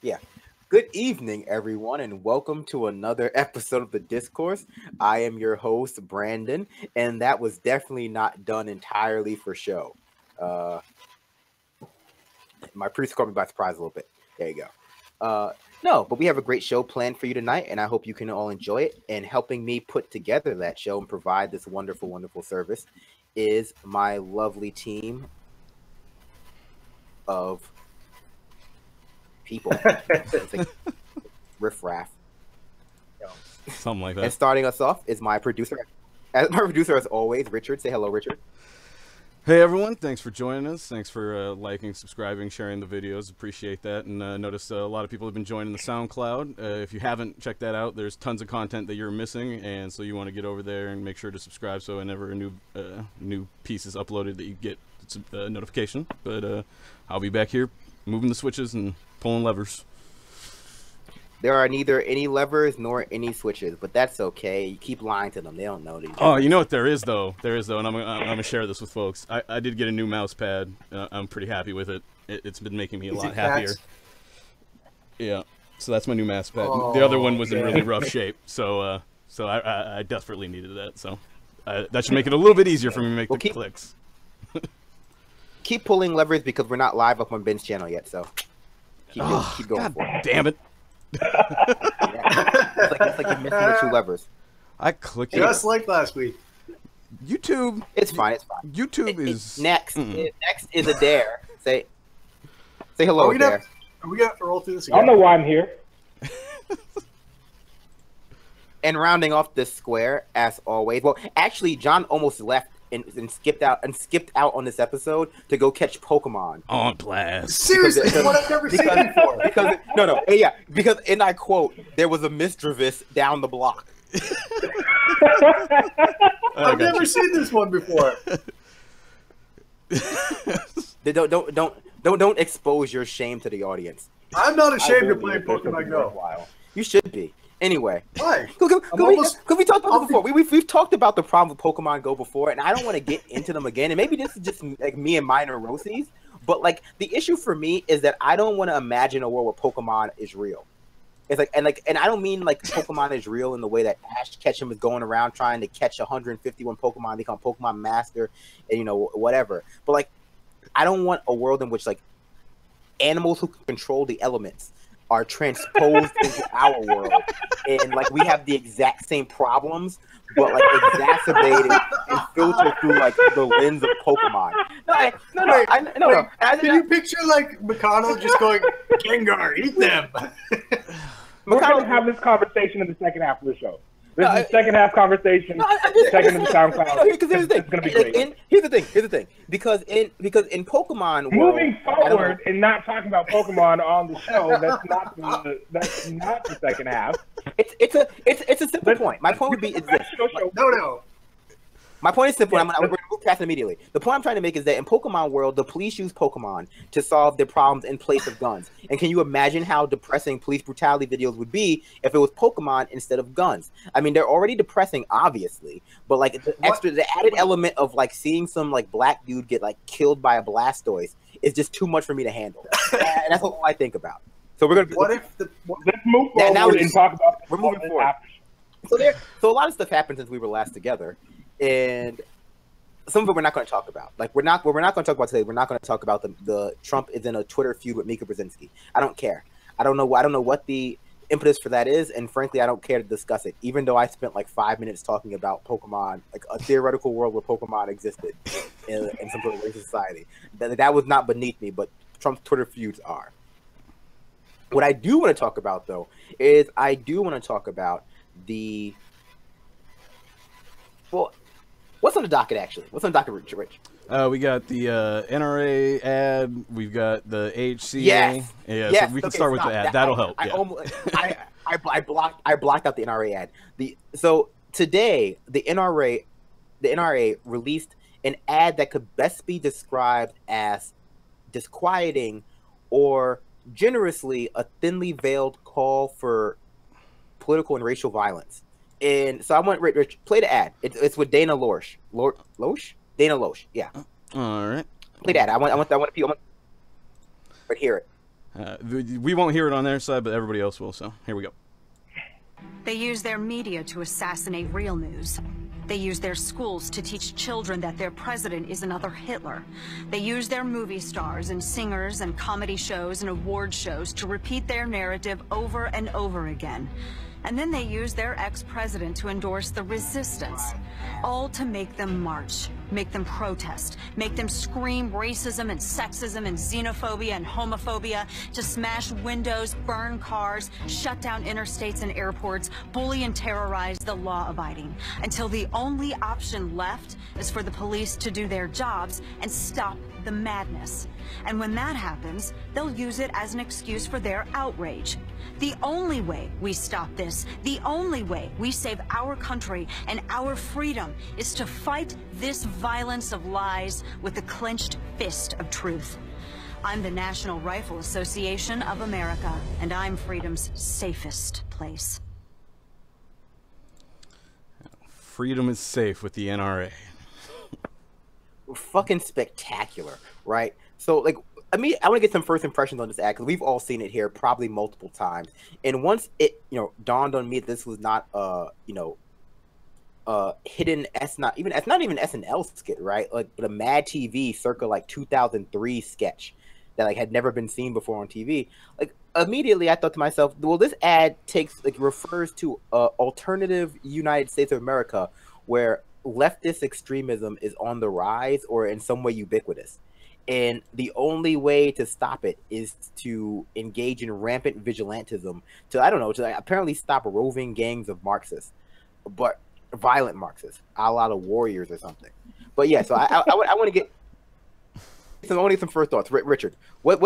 Yeah. Good evening, everyone, and welcome to another episode of the Discourse. I am your host, Brandon, and that was definitely not done entirely for show. My producer caught me by surprise a little bit. There you go. No, but we have a great show planned for you tonight, and I hope you can all enjoy it. And helping me put together that show and provide this wonderful, wonderful service is my lovely team of people. It's like riffraff. Something like that. And starting us off is my producer. As always, Richard. Say hello, Richard. Hey everyone, thanks for joining us. Thanks for liking, subscribing, sharing the videos. Appreciate that. And notice a lot of people have been joining the SoundCloud. If you haven't checked that out, there's tons of content that you're missing, and so you want to get over there and make sure to subscribe so whenever a new piece is uploaded that you get a notification. But I'll be back here moving the switches and pulling levers. There are neither any levers nor any switches, but that's okay. You keep lying to them; they don't know these. Oh, you know what there is though? There is though, and I'm gonna share this with folks. I did get a new mouse pad. I'm pretty happy with it. It's been making me a lot happier. Yeah, so that's my new mouse pad. Oh, the other one was in really rough shape, so I desperately needed that. So that should make it a little bit easier for me to make the clicks. Keep pulling levers because we're not live up on Ben's channel yet. So keep going. God for it. Damn it! It's like you're missing the two levers. I clicked it. Just like last week. YouTube. It's fine. It's fine. YouTube is next. Next is Adair. Say hello, Adair. Are we gonna have to roll through this again? I don't know why I'm here. And rounding off this square, as always. Well, actually, John almost left and skipped out on this episode to go catch Pokemon. On blast. Seriously, what I've never seen before. Because and I quote, there was a Misdreavus down the block. I've never seen this one before. Don't expose your shame to the audience. I'm not ashamed of playing Pokemon Go. You should be. Anyway, why? Because we talked about it before. We've talked about the problem with Pokemon Go before, and I don't want to get into them again. And maybe this is just like me and my neuroses, but like the issue for me is that I don't want to imagine a world where Pokemon is real. It's and I don't mean like Pokemon is real in the way that Ash Ketchum is going around trying to catch 151 Pokemon, become Pokemon Master, and whatever. But like, I don't want a world in which like animals who can control the elements are transposed into our world, and like we have the exact same problems, but like exacerbated and filtered through like the lens of Pokemon. No. Can you picture like McConnell just going, Gengar, eat them? We're going to have this conversation in the second half of the show. This is the second half conversation. Second in the SoundCloud. Because here's the thing. It's going to be great. Here's the thing. Because in Pokemon moving forward and not talking about Pokemon on the show, that's not the second half. It's a simple point. My point would be this. No. My point is simple. I'm going to move past it immediately. The point I'm trying to make is that in Pokemon world, the police use Pokemon to solve their problems in place of guns. And can you imagine how depressing police brutality videos would be if it was Pokemon instead of guns? I mean, they're already depressing, obviously, but like the added element of like seeing some like black dude get like killed by a Blastoise is just too much for me to handle. And that's all I think about. So we're gonna. Let's move forward and talk about. We're moving forward. So a lot of stuff happened since we were last together. And some of it we're not going to talk about. Like we're not going to talk about today. We're not going to talk about the Trump is in a Twitter feud with Mika Brzezinski. I don't care. I don't know what the impetus for that is, and frankly, I don't care to discuss it. Even though I spent like 5 minutes talking about Pokemon, like a theoretical world where Pokemon existed in some sort of racist society. That was not beneath me, but Trump's Twitter feuds are. What I do want to talk about though is the what's on the docket, actually? What's on the docket, Rich? We got the NRA ad. We've got the AHCA. Yes. So we can start with the ad. That'll help. I blocked out the NRA ad. So today, the NRA released an ad that could best be described as disquieting or generously a thinly veiled call for political and racial violence. And so I want Rich play the ad. It's with Dana Loesch. Dana Loesch. Yeah. All right. Play that. I want people. But hear it. We won't hear it on their side, but everybody else will, so here we go. They use their media to assassinate real news. They use their schools to teach children that their president is another Hitler. They use their movie stars and singers and comedy shows and award shows to repeat their narrative over and over again. And then they use their ex-president to endorse the resistance, all to make them march, make them protest, make them scream racism and sexism and xenophobia and homophobia, to smash windows, burn cars, shut down interstates and airports, bully and terrorize the law-abiding, until the only option left is for the police to do their jobs and stop the madness. And when that happens, they'll use it as an excuse for their outrage. The only way we stop this, the only way we save our country and our freedom, is to fight this violence of lies with the clenched fist of truth. I'm the National Rifle Association of America, and I'm freedom's safest place. Freedom is safe with the NRA. Fucking spectacular, right? So, like, I want to get some first impressions on this ad, because we've all seen it here probably multiple times. And once it, dawned on me that this was not hidden it's not even SNL skit, right? Like the Mad TV circa like 2003 sketch that like had never been seen before on TV. Like immediately I thought to myself, well, this ad refers to alternative United States of America where leftist extremism is on the rise or in some way ubiquitous. And the only way to stop it is to engage in rampant vigilantism to apparently stop roving gangs of Marxists, but violent Marxists, a lot of warriors or something. But yeah, so I want to get some first thoughts. Richard, what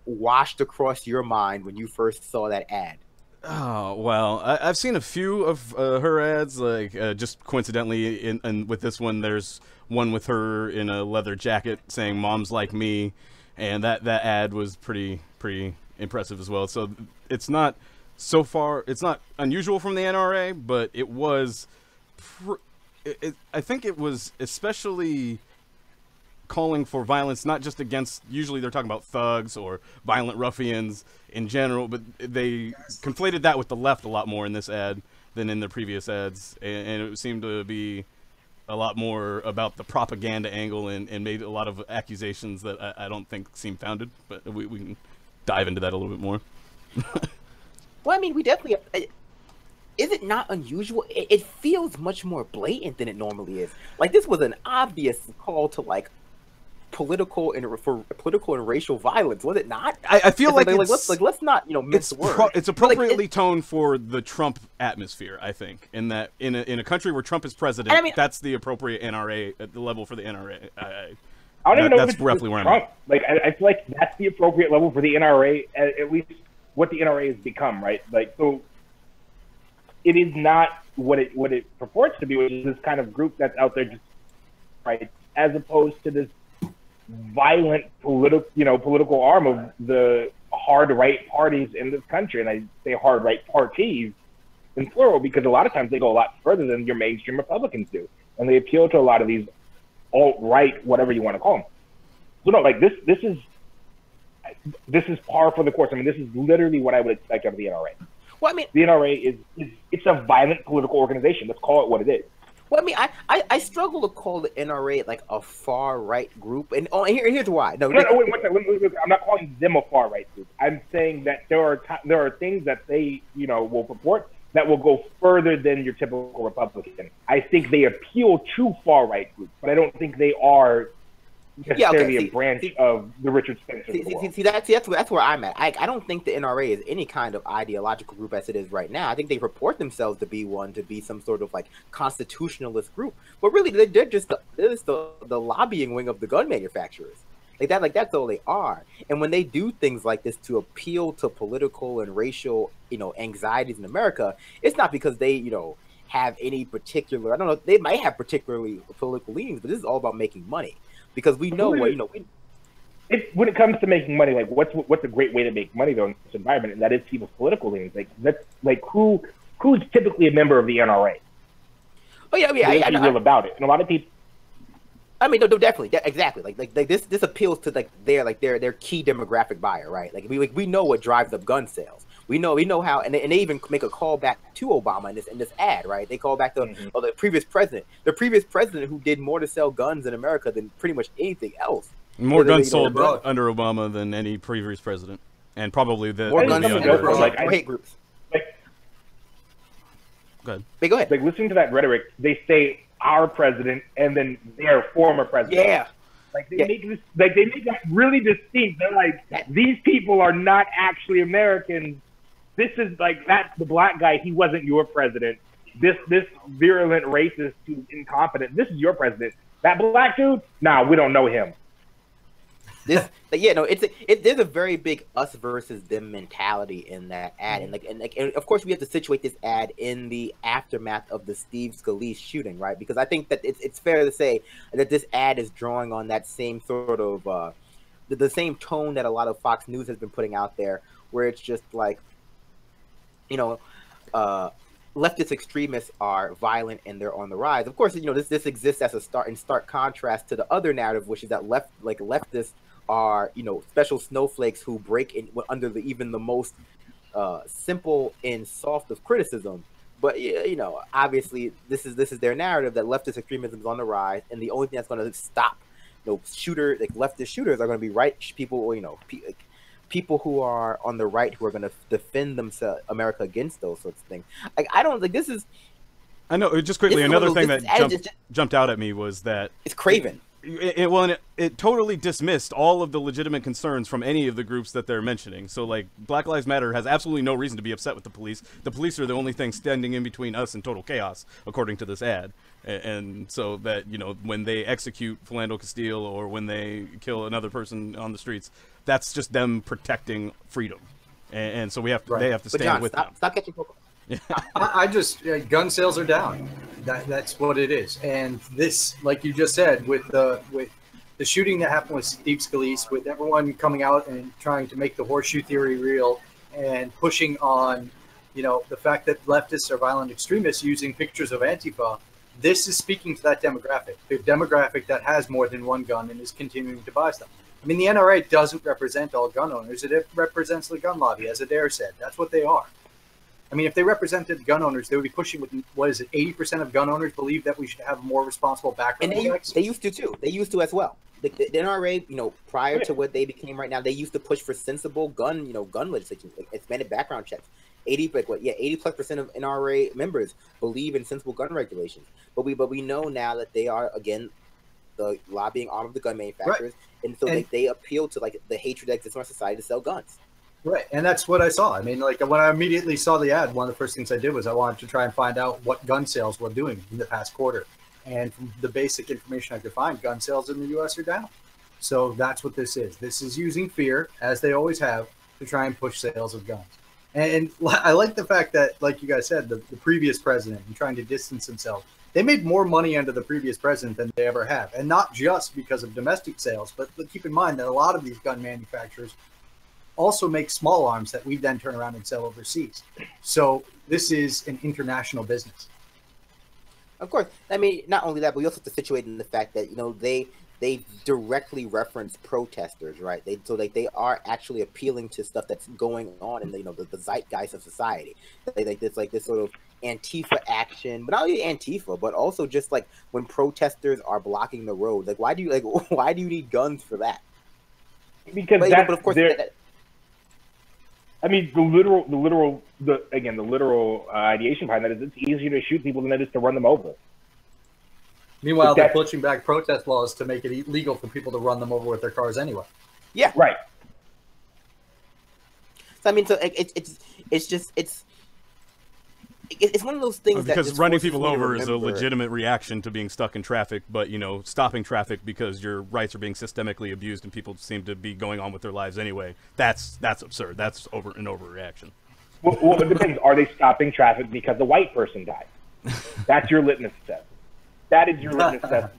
washed across your mind when you first saw that ad? Oh, well, I've seen a few of her ads, like just coincidentally with this one, there's one with her in a leather jacket saying "Moms like me," and that ad was pretty impressive as well. So it's not unusual from the NRA, but it was I think it was especially calling for violence, not just against, usually they're talking about thugs or violent ruffians in general, but they conflated that with the left a lot more in this ad than in the previous ads, and it seemed to be a lot more about the propaganda angle and made a lot of accusations that I don't think seem founded, but we can dive into that a little bit more. Well, I mean, we definitely... Is it not unusual? It feels much more blatant than it normally is. Like, this was an obvious call to, like, political and racial violence, was it not? I feel like let's not miss the word. It's appropriately toned for the Trump atmosphere, I think, in that in a country where Trump is president, I mean, that's the appropriate NRA at the level for the NRA. I don't even know that's if it's roughly where Trump. I'm at. Like I feel like that's the appropriate level for the NRA, at least what the NRA has become, right? Like, so it is not what it purports to be, which is this kind of group that's out there just right, as opposed to this violent political arm of the hard right parties in this country. And I say hard right parties in plural because a lot of times they go a lot further than your mainstream Republicans do, and they appeal to a lot of these alt-right, whatever you want to call them. So no, like this is par for the course. I mean, this is literally what I would expect out of the NRA. Well, I mean, the NRA it's a violent political organization. Let's call it what it is. Well, I mean, I struggle to call the NRA like a far right group, and here's why. No, wait, I'm not calling them a far right group. I'm saying that there are things that they will purport that will go further than your typical Republican. I think they appeal to far right groups, but I don't think they are necessarily a branch of the Richard Spencer. That's where I'm at. I don't think the NRA is any kind of ideological group as it is right now. I think they purport themselves to be some sort of like constitutionalist group, but really they're just the lobbying wing of the gun manufacturers. That's all they are. And when they do things like this to appeal to political and racial anxieties in America, it's not because they have any particular, I don't know, they might have particularly political leanings, but this is all about making money. Because we know when it comes to making money, like what's a great way to make money though in this environment, and that is people's political leanings. Like who's typically a member of the NRA? Oh yeah, I mean, real about it, and a lot of people. I mean, no, definitely, exactly. Like this appeals to their key demographic buyer, right? Like we know what drives up gun sales. We know how, and they even make a call back to Obama in this ad, right? They call back the previous president who did more to sell guns in America than pretty much anything else. More guns sold under Obama than any previous president, and probably more guns like hate groups. Go ahead. Go ahead. Like listening to that rhetoric, they say our president and then their former president. Yeah. Like they make this, like they make that really distinct. They're like, these people are not actually Americans. This is like the black guy. He wasn't your president. This virulent racist who's incompetent. This is your president. That black dude, nah, we don't know him. There's a very big us versus them mentality in that ad, and of course we have to situate this ad in the aftermath of the Steve Scalise shooting, right? Because I think that it's fair to say that this ad is drawing on that same sort of the same tone that a lot of Fox News has been putting out there, where it's just like, leftist extremists are violent and they're on the rise. Of course, this exists as in stark contrast to the other narrative, which is that leftists are special snowflakes who break in under even the most simple and soft of criticism. But obviously this is their narrative, that leftist extremism is on the rise, and the only thing that's going to stop leftist shooters are going to be right people, people who are on the right who are going to defend America against those sorts of things. Like, I don't think this is. I know. Just quickly, another thing that jumped out at me was that it's craven. It totally dismissed all of the legitimate concerns from any of the groups that they're mentioning. So, like, Black Lives Matter has absolutely no reason to be upset with the police. The police are the only thing standing in between us and total chaos, according to this ad. And so that, when they execute Philando Castile or when they kill another person on the streets, that's just them protecting freedom. And so they have to stand with them. Stop catching Pokemon. I just gun sales are down. That's what it is. And this, like you just said, with the shooting that happened with Steve Scalise, with everyone coming out and trying to make the horseshoe theory real and pushing on, the fact that leftists are violent extremists using pictures of Antifa, this is speaking to that demographic, the demographic that has more than one gun and is continuing to buy stuff. I mean, the NRA doesn't represent all gun owners. It represents the gun lobby, as Adair said. That's what they are. I mean, if they represented gun owners, they would be pushing with, 80% of gun owners believe that we should have more responsible background checks? They used to, too. They used to as well. The NRA, prior to what they became right now, they used to push for sensible gun legislation, like expanded background checks. 80+% of NRA members believe in sensible gun regulations. But we know now that they are, again, the lobbying arm of the gun manufacturers, right. And so they appeal to the hatred that exists in our society to sell guns. Right, and that's what I saw. I mean, when I immediately saw the ad, one of the first things I did was I wanted to try and find out what gun sales were doing in the past quarter. And from the basic information I could find, gun sales in the U.S. are down. So that's what this is. This is using fear, as they always have, to try and push sales of guns. And I like the fact that, like you guys said, the previous president and trying to distance themselves, they made more money under the previous president than they ever have. And not just because of domestic sales, but keep in mind that a lot of these gun manufacturers also make small arms that we then turn around and sell overseas. So this is an international business. Of course. I mean, not only that, but we also have to situate in the fact that, they directly reference protesters, right? They are actually appealing to stuff that's going on in the zeitgeist of society. This sort of Antifa action, but not only Antifa, but also just like when protesters are blocking the road. Like, why do you need guns for that? Because but of course, I mean, the literal ideation behind that is it's easier to shoot people than it is to run them over. Meanwhile, they're pushing back protest laws to make it illegal for people to run them over with their cars anyway. Yeah, right. So I mean, it's one of those things because running people over is a legitimate reaction to being stuck in traffic, but stopping traffic because your rights are being systemically abused and people seem to be going on with their lives anyway. That's absurd. That's an overreaction. Well, it depends. Are they stopping traffic because the white person died? That's your litmus test. That is your litmus test.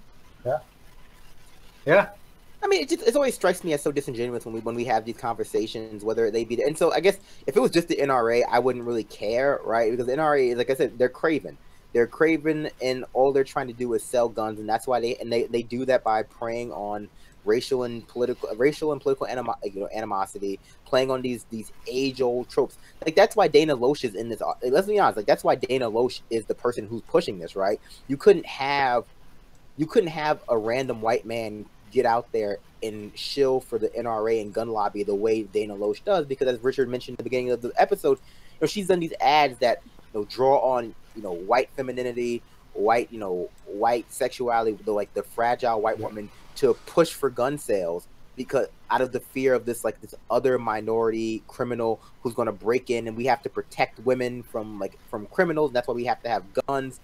Yeah. I mean, it always strikes me as so disingenuous when we have these conversations, whether they be. And so I guess if it was just the NRA, I wouldn't really care, right? Because the NRA, like I said, they're craven. They're craven, and all they're trying to do is sell guns, and that's why they do that by preying on racial and political animosity, playing on these age-old tropes. Like, that's why Dana Loesch is in this. Let's be honest, like, that's why Dana Loesch is the person who's pushing this, right? You couldn't have a random white man get out there and shill for the NRA and gun lobby the way Dana Loesch does, because as Richard mentioned at the beginning of the episode, she's done these ads that draw on white femininity, white sexuality, the fragile white woman, to push for gun sales, because out of the fear of this other minority criminal who's going to break in, and we have to protect women from criminals, and that's why we have to have guns.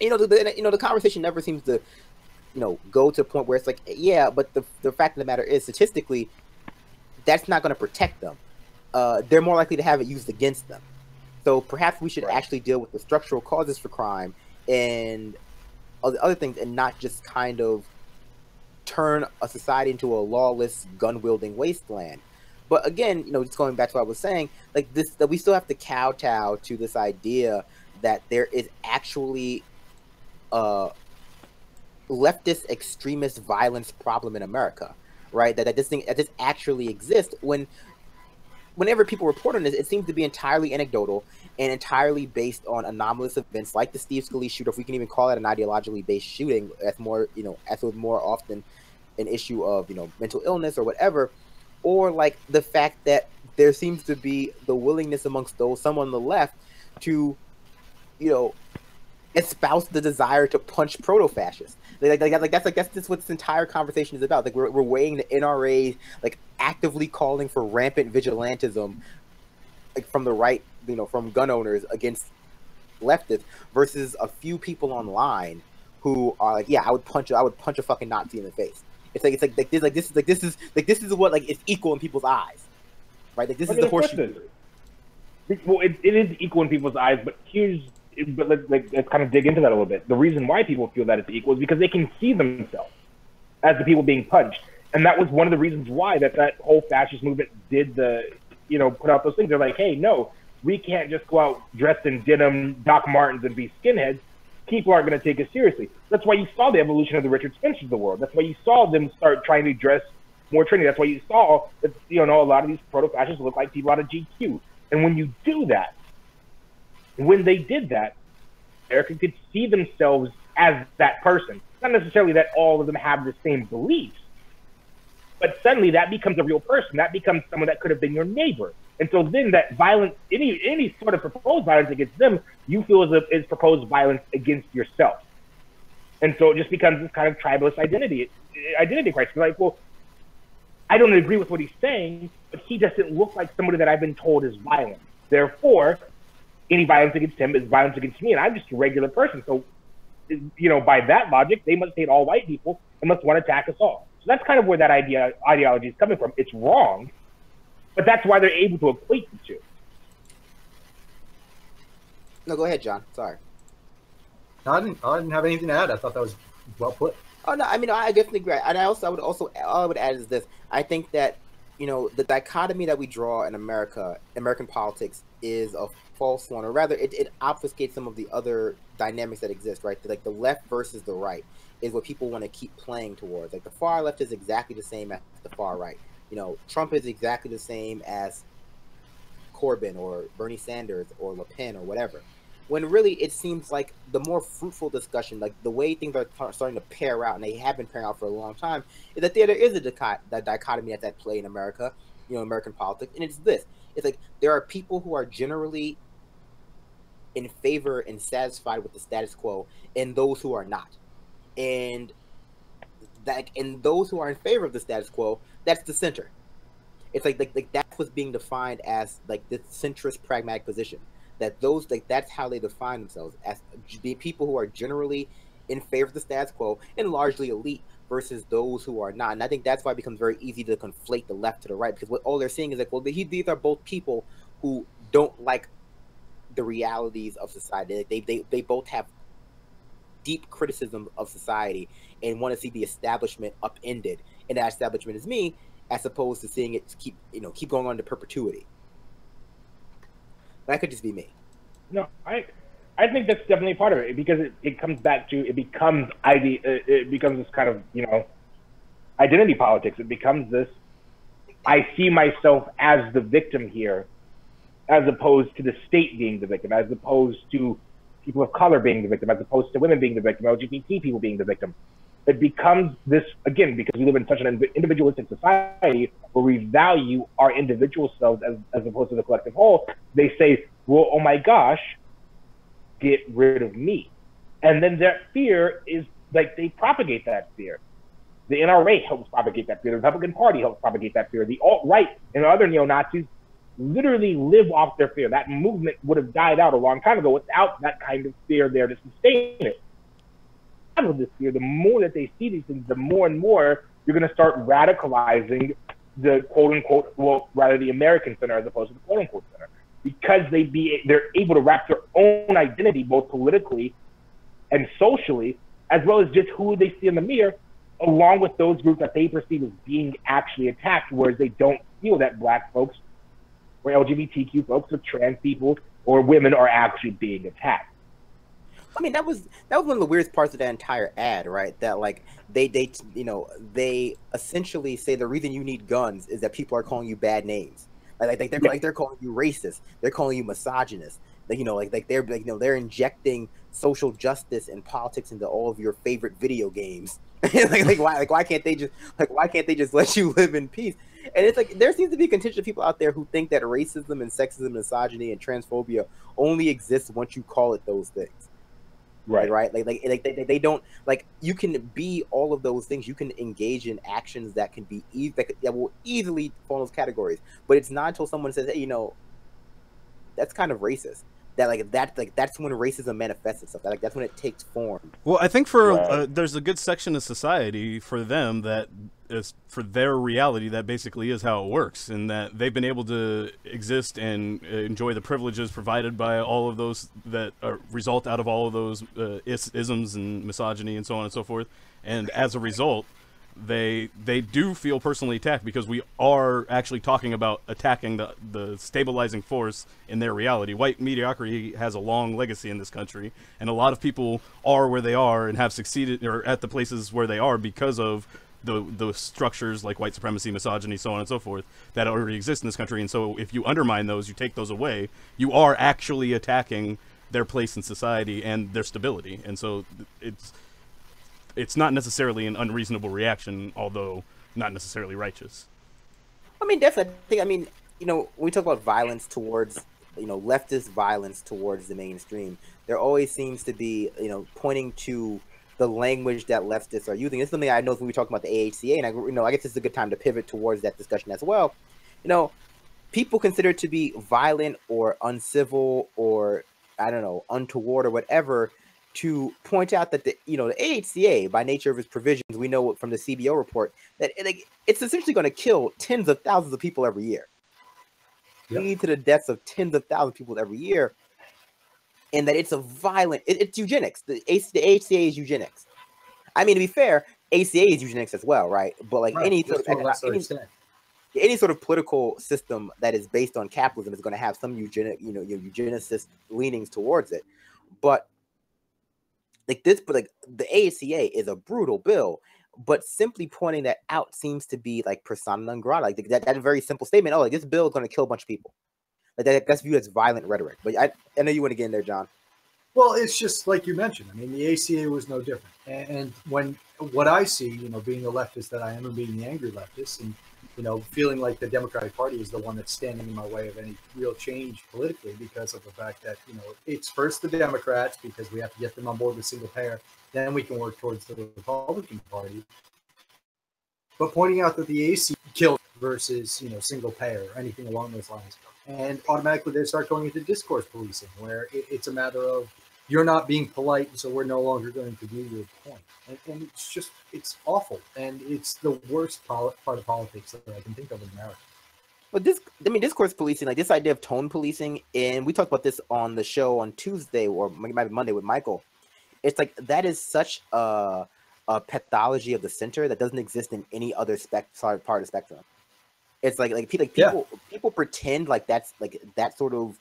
The conversation never seems to go to a point where it's like, yeah, but the fact of the matter is, statistically, that's not going to protect them. They're more likely to have it used against them. So perhaps we should actually deal with the structural causes for crime and other things, and not just kind of turn a society into a lawless, gun-wielding wasteland. But again, just going back to what I was saying, that we still have to kowtow to this idea that there is actually leftist extremist violence problem in America, right? That this actually exists. Whenever people report on this, it seems to be entirely anecdotal and entirely based on anomalous events like the Steve Scalise shooter, if we can even call it an ideologically based shooting. That's more, as with more often an issue of, mental illness or whatever, or the fact that there seems to be the willingness amongst some on the left to, espouse the desire to punch proto-fascists. That's what this entire conversation is about. We're weighing the NRA actively calling for rampant vigilantism from the right, from gun owners against leftists, versus a few people online who are yeah, I would punch a fucking Nazi in the face. This is what it's equal in people's eyes, right? This is the horseshoe. Well, it is equal in people's eyes, but let's kind of dig into that a little bit. The reason why people feel that it's equal is because they can see themselves as the people being punched. And that was one of the reasons why that whole fascist movement did put out those things. They're like, hey, no, we can't just go out dressed in denim, Doc Martens, and be skinheads. People aren't going to take us seriously. That's why you saw the evolution of the Richard Spencers of the world. That's why you saw them start trying to dress more trendy. That's why you saw that, a lot of these proto-fascists look like people out of GQ. And when you do that, when they did that, America could see themselves as that person. Not necessarily that all of them have the same beliefs, but suddenly that becomes a real person. That becomes someone that could have been your neighbor. And so then that violence, any sort of proposed violence against them, you feel is proposed violence against yourself. And so it just becomes this kind of tribalist identity crisis. Like, well, I don't agree with what he's saying, but he doesn't look like somebody that I've been told is violent. Therefore, any violence against him is violence against me, and I'm just a regular person. So, by that logic, they must hate all white people and must want to attack us all. So that's kind of where that ideology is coming from. It's wrong, but that's why they're able to equate the two. No, go ahead, John. Sorry. No, I didn't have anything to add. I thought that was well put. Oh no, I mean, I definitely agree. And I would also all I would add is this: I think that the dichotomy that we draw in American politics, is a false one, or rather, it obfuscates some of the other dynamics that exist. Right, the left versus the right is what people want to keep playing towards. The far left is exactly the same as the far right. Trump is exactly the same as Corbyn or Bernie Sanders or Le Pen or whatever. When really it seems like the more fruitful discussion, the way things are starting to pair out, and they have been pairing out for a long time, is that there is that dichotomy that's at play in America, American politics, and it's this. It's there are people who are generally in favor and satisfied with the status quo, and those who are not. And those who are in favor of the status quo, that's the center. It's that's what's being defined as this centrist pragmatic position. That's how they define themselves, as the people who are generally in favor of the status quo and largely elite, versus those who are not. And I think that's why it becomes very easy to conflate the left to the right, because all they're seeing is these are both people who don't like the realities of society. They both have deep criticism of society and want to see the establishment upended, and that establishment is me, as opposed to seeing it keep going on to perpetuity. That could just be me. No, I I think that's definitely part of it, because it comes back to, it becomes this kind of, you know, identity politics. It becomes this, I see myself as the victim here, as opposed to the state being the victim, as opposed to people of color being the victim, as opposed to women being the victim, LGBT people being the victim. It becomes this, again, because we live in such an individualistic society where we value our individual selves as opposed to the collective whole. They say, well, oh my gosh, get rid of me. And then that fear is like, they propagate that fear. The NRA helps propagate that fear. The Republican Party helps propagate that fear. The alt-right and other neo-Nazis literally live off their fear. That movement would have died out a long time ago without that kind of fear there to sustain it. Of this fear, the more that they see these things, the more and more you're going to start radicalizing the quote-unquote, well, rather the American center as opposed to the quote-unquote center, because they're able to wrap their own identity both politically and socially, as well as just who they see in the mirror, along with those groups that they perceive as being actually attacked, whereas they don't feel that Black folks or LGBTQ folks or trans people or women are actually being attacked. I mean, that was one of the weirdest parts of that entire ad, right? That like they essentially say the reason you need guns is that people are calling you bad names. They're calling you racist. They're calling you misogynist. They're injecting social justice and politics into all of your favorite video games. Why can't they just let you live in peace? And it's like there seems to be a contingent of people out there who think that racism and sexism, misogyny, and transphobia only exists once you call it those things. Right. They don't, like, you can be all of those things. You can engage in actions that can be that will easily fall in those categories. But it's not until someone says, hey, you know, that's kind of racist. That's when racism manifests itself. That's when it takes form. Well, I think for there's a good section of society for them that is for their reality that basically is how it works, and that they've been able to exist and enjoy the privileges provided by all of those that result out of all of those isms and misogyny and so on and so forth. And as a result, they do feel personally attacked, because we are actually talking about attacking the stabilizing force in their reality. White mediocrity has a long legacy in this country, and a lot of people are where they are and have succeeded or at the places where they are because of the structures like white supremacy, misogyny, so on and so forth, that already exist in this country. And so if you undermine those, you take those away, you are actually attacking their place in society and their stability. And so it's not necessarily an unreasonable reaction, although not necessarily righteous. I mean, definitely. I mean, you know, when we talk about violence towards, you know, leftist violence towards the mainstream, there always seems to be, you know, pointing to the language that leftists are using. It's something I know when we talk about the AHCA, and I guess this is a good time to pivot towards that discussion as well. You know, people consider it to be violent or uncivil or, I don't know, untoward or whatever, to point out that the AHCA, by nature of its provisions, we know from the CBO report that it's essentially going to kill tens of thousands of people every year, lead to the deaths of tens of thousands of people every year, and that it's it's eugenics. The AHCA is eugenics. I mean, to be fair, ACA is eugenics as well, right? But like any sort of political system that is based on capitalism is going to have some eugenicist leanings towards it. But the AHCA is a brutal bill, but simply pointing that out seems to be like persona non grata. Like that very simple statement, oh, like this bill is going to kill a bunch of people. Like that's viewed as violent rhetoric. But I know you want to get in there, John. Well, it's just like you mentioned. I mean, the ACA was no different. And what I see, being the leftist that I am and being the angry leftist, and feeling like the Democratic Party is the one that's standing in my way of any real change politically, because of the fact that it's first the Democrats, because we have to get them on board with single payer, then we can work towards the Republican Party. But pointing out that the ACA killed versus single payer or anything along those lines, and automatically they start going into discourse policing, where it's a matter of you're not being polite, so we're no longer going to view your point. And it's awful. And it's the worst part of politics that I can think of in America. But discourse policing, like this idea of tone policing, and we talked about this on the show on Tuesday, or maybe Monday with Michael. It's like that is such a pathology of the center that doesn't exist in any other part of the spectrum. It's like people pretend like that's like that sort of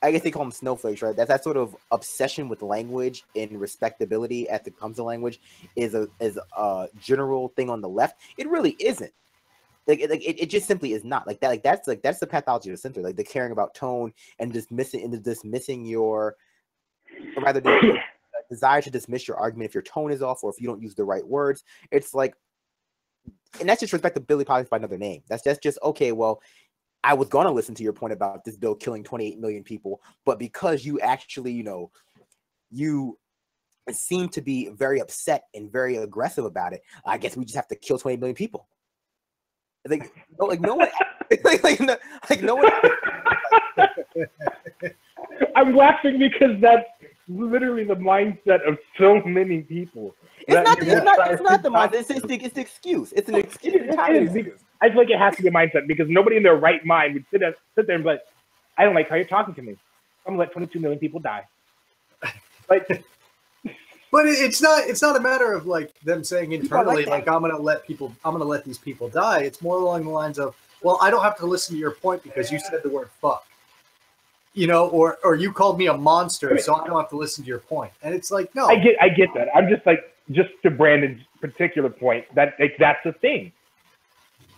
I guess they call them snowflakes, right? That's that sort of obsession with language and respectability as it comes to language is a general thing on the left. It really isn't. It just simply is not like that. That's the pathology of the center. Like the caring about tone and dismissing your, or rather the desire to dismiss your argument if your tone is off or if you don't use the right words. It's like, and that's just respectability polished by another name. That's just okay. Well, I was going to listen to your point about this bill killing 28 million people, but because you actually, you seem to be very upset and very aggressive about it, I guess we just have to kill 28 million people. Like no one, no one. I'm laughing because that's literally the mindset of so many people. It's not the mindset. It's the excuse. It's an excuse. I feel like it has to be a mindset because nobody in their right mind would sit there and be like, I don't like how you're talking to me. I'm gonna let 22 million people die. Like, but it's not a matter of like them saying internally, like I'm gonna let these people die. It's more along the lines of, well, I don't have to listen to your point because you said the word fuck. Or you called me a monster, so I don't have to listen to your point. And it's like, no. I get that. I'm just like, just to Brandon's particular point, that's the thing.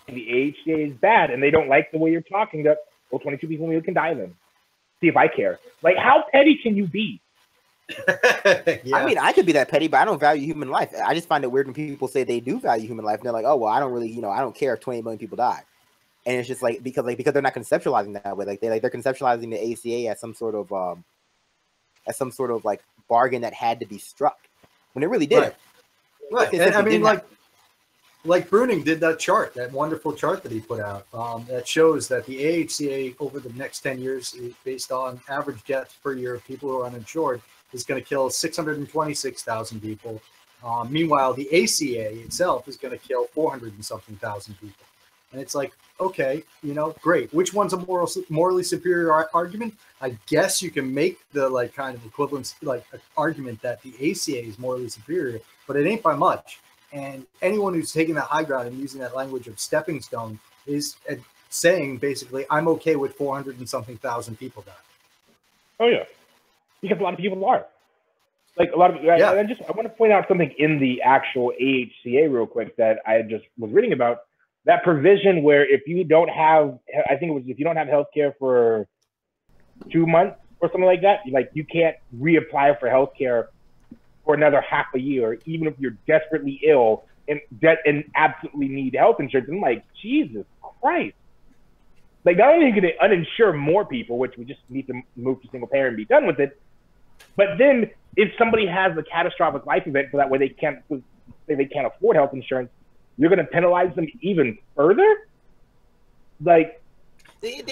The AHCA is bad, and they don't like the way you're talking. That 22 people can die then. See if I care. Like, how petty can you be? Yeah. I mean, I could be that petty, but I don't value human life. I just find it weird when people say they do value human life, and they're like, "Oh, well, I don't really, I don't care if 28 million people die." And it's just like because they're not conceptualizing that way. They're conceptualizing the AHCA as some sort of like bargain that had to be struck when it really didn't. Right. And I mean, like Bruning did that wonderful chart that he put out that shows that the AHCA over the next 10 years, based on average deaths per year of people who are uninsured, is going to kill 626,000 people. Meanwhile, the ACA itself is going to kill 400 and something thousand people. And it's like, okay, great. Which one's a morally superior argument? I guess you can make the kind of equivalence, argument that the ACA is morally superior, but it ain't by much. And anyone who's taking that high ground and using that language of stepping stone is saying basically, I'm okay with 400 and something thousand people dying. Oh yeah, because a lot of people are. Like a lot of, yeah. I want to point out something in the actual AHCA real quick that I just was reading about. That provision where if you don't have, I think it was if you don't have healthcare for 2 months or something like that, you can't reapply for healthcare for another half a year, even if you're desperately ill and absolutely need health insurance. I'm like, Jesus Christ. Like, not only are you going to uninsure more people, which we just need to move to single payer and be done with it, but then if somebody has a catastrophic life event so that way they can't afford health insurance, you're going to penalize them even further? Like, it's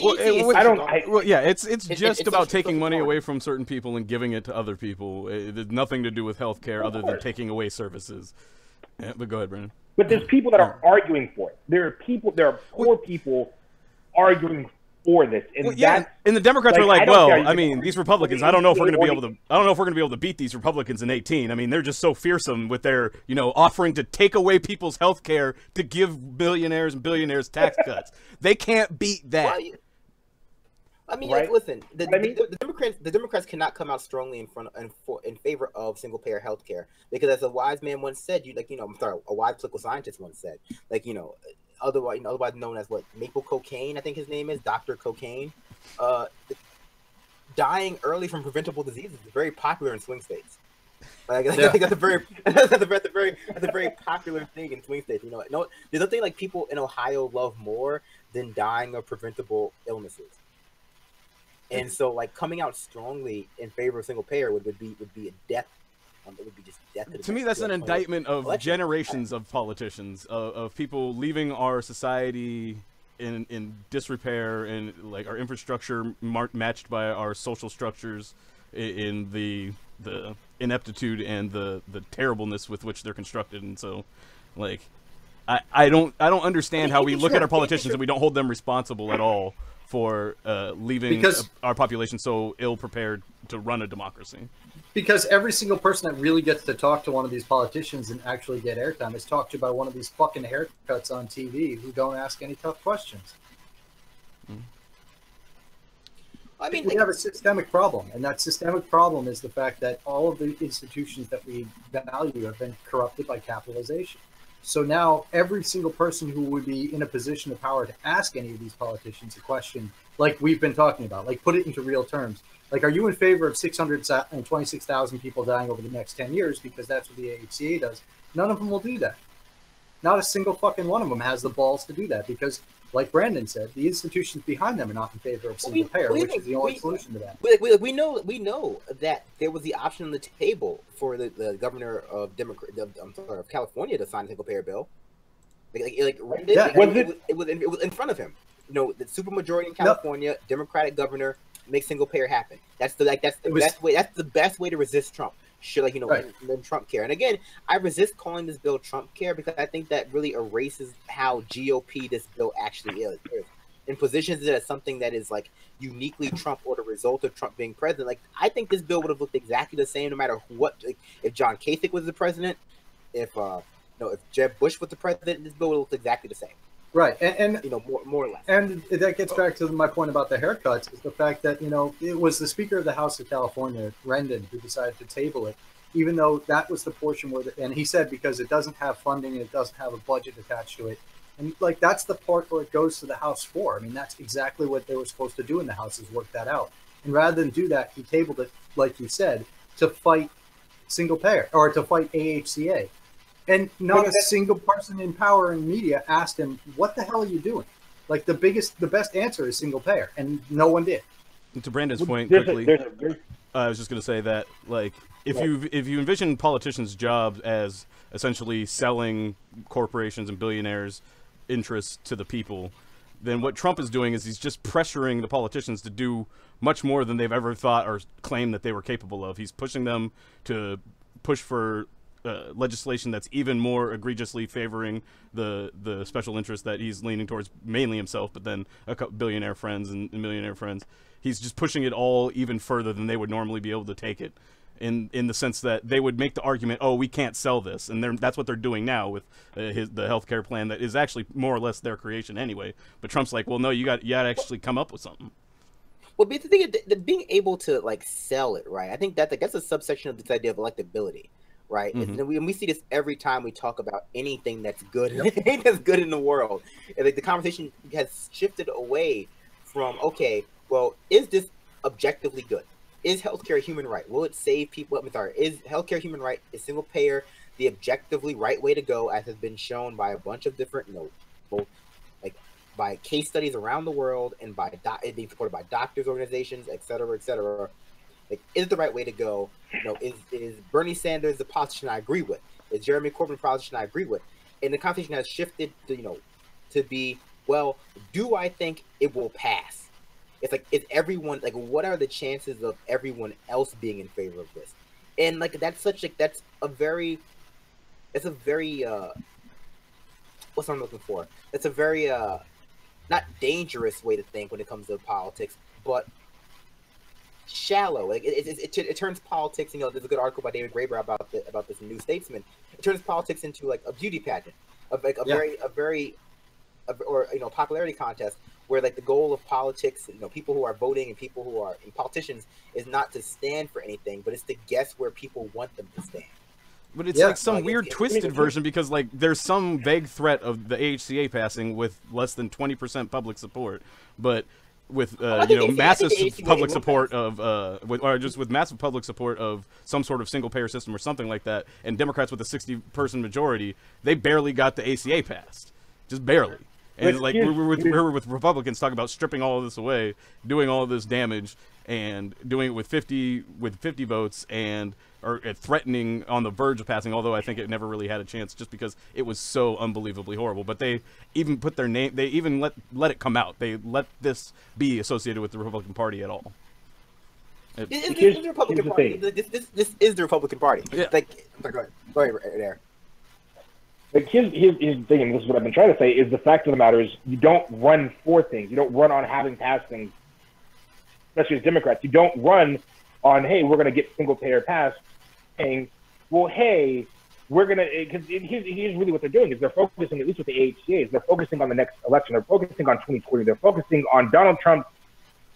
just about taking money away from certain people and giving it to other people. It has nothing to do with healthcare other than taking away services. Yeah, but go ahead, Brandon. But there's people that are arguing for it. There are poor people arguing for this, and and the Democrats are like, well, I mean, these Republicans, I don't know if we're going to be able to beat these Republicans in 18. I mean, they're just so fearsome with their, offering to take away people's health care to give billionaires and billionaires tax cuts. They can't beat that. Well, I mean, listen, the Democrats cannot come out strongly in favor of single payer health care because, as a wise man once said, a wise political scientist once said, otherwise known as Maple Cocaine, I think his name is Dr. Cocaine. Dying early from preventable diseases is very popular in swing states. I think that's a very popular thing in swing states. There's nothing people in Ohio love more than dying of preventable illnesses. And so, coming out strongly in favor of single payer would be a death. It would be just death. To me, that's an indictment of generations of politicians, of people leaving our society in disrepair and our infrastructure matched by our social structures, in the ineptitude and the terribleness with which they're constructed. And so, I don't understand how we look at our politicians and we don't hold them responsible at all for leaving our population so ill-prepared to run a democracy. Because every single person that really gets to talk to one of these politicians and actually get airtime is talked to by one of these fucking haircuts on TV who don't ask any tough questions. I mean, we have a systemic problem, and that systemic problem is the fact that all of the institutions that we value have been corrupted by capitalization. So now every single person who would be in a position of power to ask any of these politicians a question, like we've been talking about, like put it into real terms. Like, are you in favor of 626,000 people dying over the next 10 years? Because that's what the AHCA does. None of them will do that. Not a single fucking one of them has the balls to do that because, like Brandon said, the institutions behind them are not in favor of single payer, which is the only solution to that. We know that there was the option on the table for the governor of of California to sign a single payer bill. It was in front of him. You know, the supermajority in California, Democratic governor, make single payer happen. That's the best way. That's the best way to resist Trump. Sure, like, you know, and Trump care. And again, I resist calling this bill Trump care because I think that really erases how GOP this bill actually is. And positions it as something that is like uniquely Trump or the result of Trump being president. Like, I think this bill would have looked exactly the same no matter what. Like, if John Kasich was the president, if Jeb Bush was the president, this bill would have looked exactly the same. Right, and you know, more or less. And that gets back to my point about the haircuts, is the fact that, you know, it was the Speaker of the House of California, Rendon, who decided to table it, even though that was the portion where, and he said because it doesn't have funding and it doesn't have a budget attached to it. And like, that's the part where it goes to the House for. I mean, that's exactly what they were supposed to do in the House, is work that out. And rather than do that, he tabled it, like you said, to fight single payer, or to fight AHCA. And not a single person in power and media asked him, what the hell are you doing? Like, the best answer is single payer, and no one did. And to Brandon's point, quickly, I was just going to say that, like, if you envision politicians' jobs as essentially selling corporations and billionaires' interests to the people, then what Trump is doing is he's just pressuring the politicians to do much more than they've ever thought or claimed that they were capable of. He's pushing them to push for legislation that's even more egregiously favoring the special interest that he's leaning towards, mainly himself, but then a couple billionaire friends and millionaire friends. He's just pushing it all even further than they would normally be able to take it, in the sense that they would make the argument, oh, we can't sell this, and that's what they're doing now with the healthcare plan that is actually more or less their creation anyway. But Trump's like, well, no, you got to actually come up with something. Well, the thing is, being able to like sell it, right? I think that's a subsection of this idea of electability. Right, and we see this every time we talk about anything that's good, anything that's good in the world. And like, the conversation has shifted away from, okay, well, is this objectively good? Is healthcare a human right? Will it save people? I'm sorry, is healthcare a human right? Is single payer the objectively right way to go, as has been shown by a bunch of different, you know, both like by case studies around the world and by being supported by doctors' organizations, et cetera, et cetera. Like, is it the right way to go? You know, is Bernie Sanders the politician I agree with? Is Jeremy Corbyn the politician I agree with? And the conversation has shifted to, you know, to be, well, do I think it will pass? It's like, is everyone, like, what are the chances of everyone else being in favor of this? And like, that's a very what's what I'm looking for? It's a very not dangerous way to think when it comes to politics, but shallow. Like, it turns politics. You know, there's a good article by David Graeber about this New Statesman. It turns politics into like a beauty pageant, of like or you know, popularity contest, where like the goal of politics, you know, people who are voting and people who are politicians, is not to stand for anything, but it's to guess where people want them to stand. But it's like some weird twisted version, because like there's some vague threat of the AHCA passing with less than 20% public support, but with you know, massive public support of with massive public support of some sort of single payer system or something like that, and Democrats with a 60-person majority, they barely got the ACA passed, just barely. And like we're with Republicans talking about stripping all of this away, doing all of this damage, and doing it with 50 votes, and or threatening on the verge of passing, although I think it never really had a chance just because it was so unbelievably horrible. But they even put their name, they even let it come out. They let this be associated with the Republican Party at all. This is the Republican Party. This is the Republican Party. Yeah. Like, go ahead, Adair. Like, here's the thing, and this is what I've been trying to say, is the fact of the matter is you don't run for things. You don't run on having passed things, especially as Democrats. You don't run on, hey, we're going to get single payer passed, saying, well, hey, we're going to, because here's really what they're doing, is they're focusing, at least with the AHCA, is they're focusing on the next election. They're focusing on 2020. They're focusing on Donald Trump's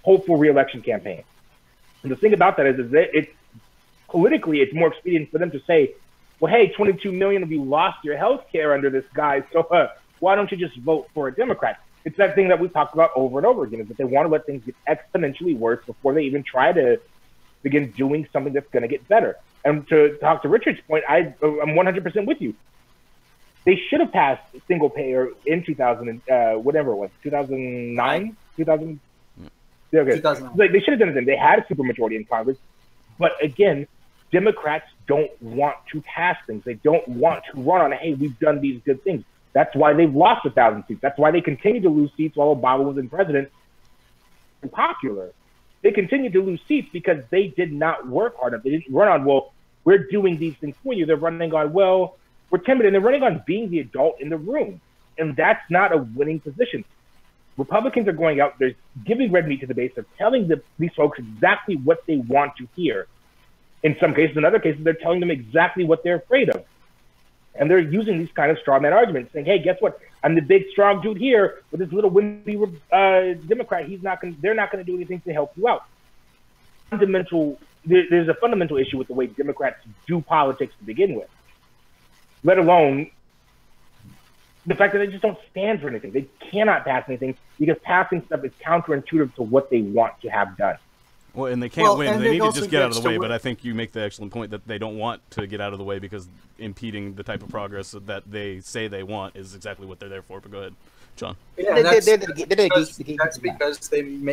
hopeful re-election campaign. And the thing about that is that it's politically, it's more expedient for them to say, well, hey, 22 million of you lost your health care under this guy, so why don't you just vote for a Democrat? It's that thing that we've talked about over and over again, is that they want to let things get exponentially worse before they even try to begin doing something that's going to get better. And to talk to Richard's point, I'm 100% with you. They should have passed single payer in 2000, whatever it was, 2009, 2000. Yeah, okay. 2009. They should have done it then. They had a supermajority in Congress, but again, Democrats don't want to pass things. They don't want to run on, hey, we've done these good things. That's why they've lost 1,000 seats. That's why they continue to lose seats while Obama was in president and popular. They continue to lose seats because they did not work hard enough. They didn't run on, well, we're doing these things for you. They're running on, well, we're timid, and they're running on being the adult in the room. And that's not a winning position. Republicans are going out, they're giving red meat to the base. They're telling these folks exactly what they want to hear. In some cases, in other cases, they're telling them exactly what they're afraid of. And they're using these kind of straw man arguments, saying, hey, guess what? I'm the big, strong dude here, but this little wimpy Democrat, they're not going to do anything to help you out. There's a fundamental issue with the way Democrats do politics to begin with, let alone the fact that they just don't stand for anything. They cannot pass anything because passing stuff is counterintuitive to what they want to have done. Well, and they can't win. They need to just get out of the way, but I think you make the excellent point that they don't want to get out of the way because impeding the type of progress that they say they want is exactly what they're there for. But go ahead, John. Yeah, that's because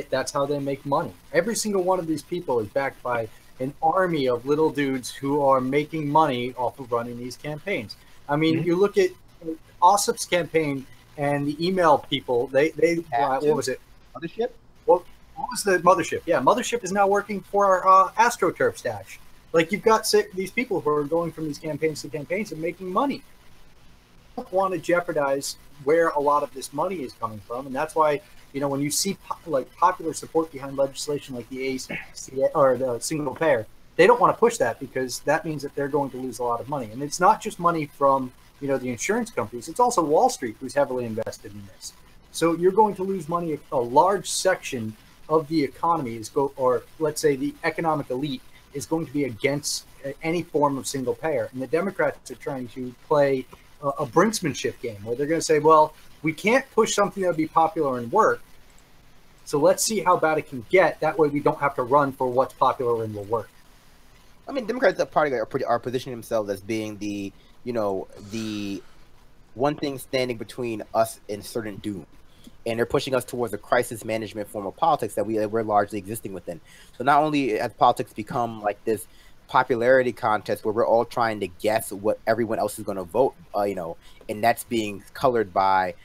that's how they make money. Every single one of these people is backed by an army of little dudes who are making money off of running these campaigns. I mean, you look at Ossopp's campaign and the email people, what was it? Mothership? What was the Mothership? Yeah, Mothership is now working for AstroTurf Stash. Like, you've got these people who are going from these campaigns to campaigns and making money. Don't want to jeopardize where a lot of this money is coming from, and that's why, you know, when you see popular support behind legislation like the AHCA or the single payer, they don't want to push that because that means that they're going to lose a lot of money. And it's not just money from, you know, the insurance companies; it's also Wall Street who's heavily invested in this. So you're going to lose money. A large section of the economy or let's say the economic elite is going to be against any form of single payer. And the Democrats are trying to play a brinksmanship game where they're going to say, well, we can't push something that would be popular and work. So let's see how bad it can get. That way we don't have to run for what's popular and will work. I mean, Democrats are positioning themselves as being the one thing standing between us and certain doom. And they're pushing us towards a crisis management form of politics that we're largely existing within. So not only has politics become like this popularity contest where we're all trying to guess what everyone else is going to vote, and that's being colored by,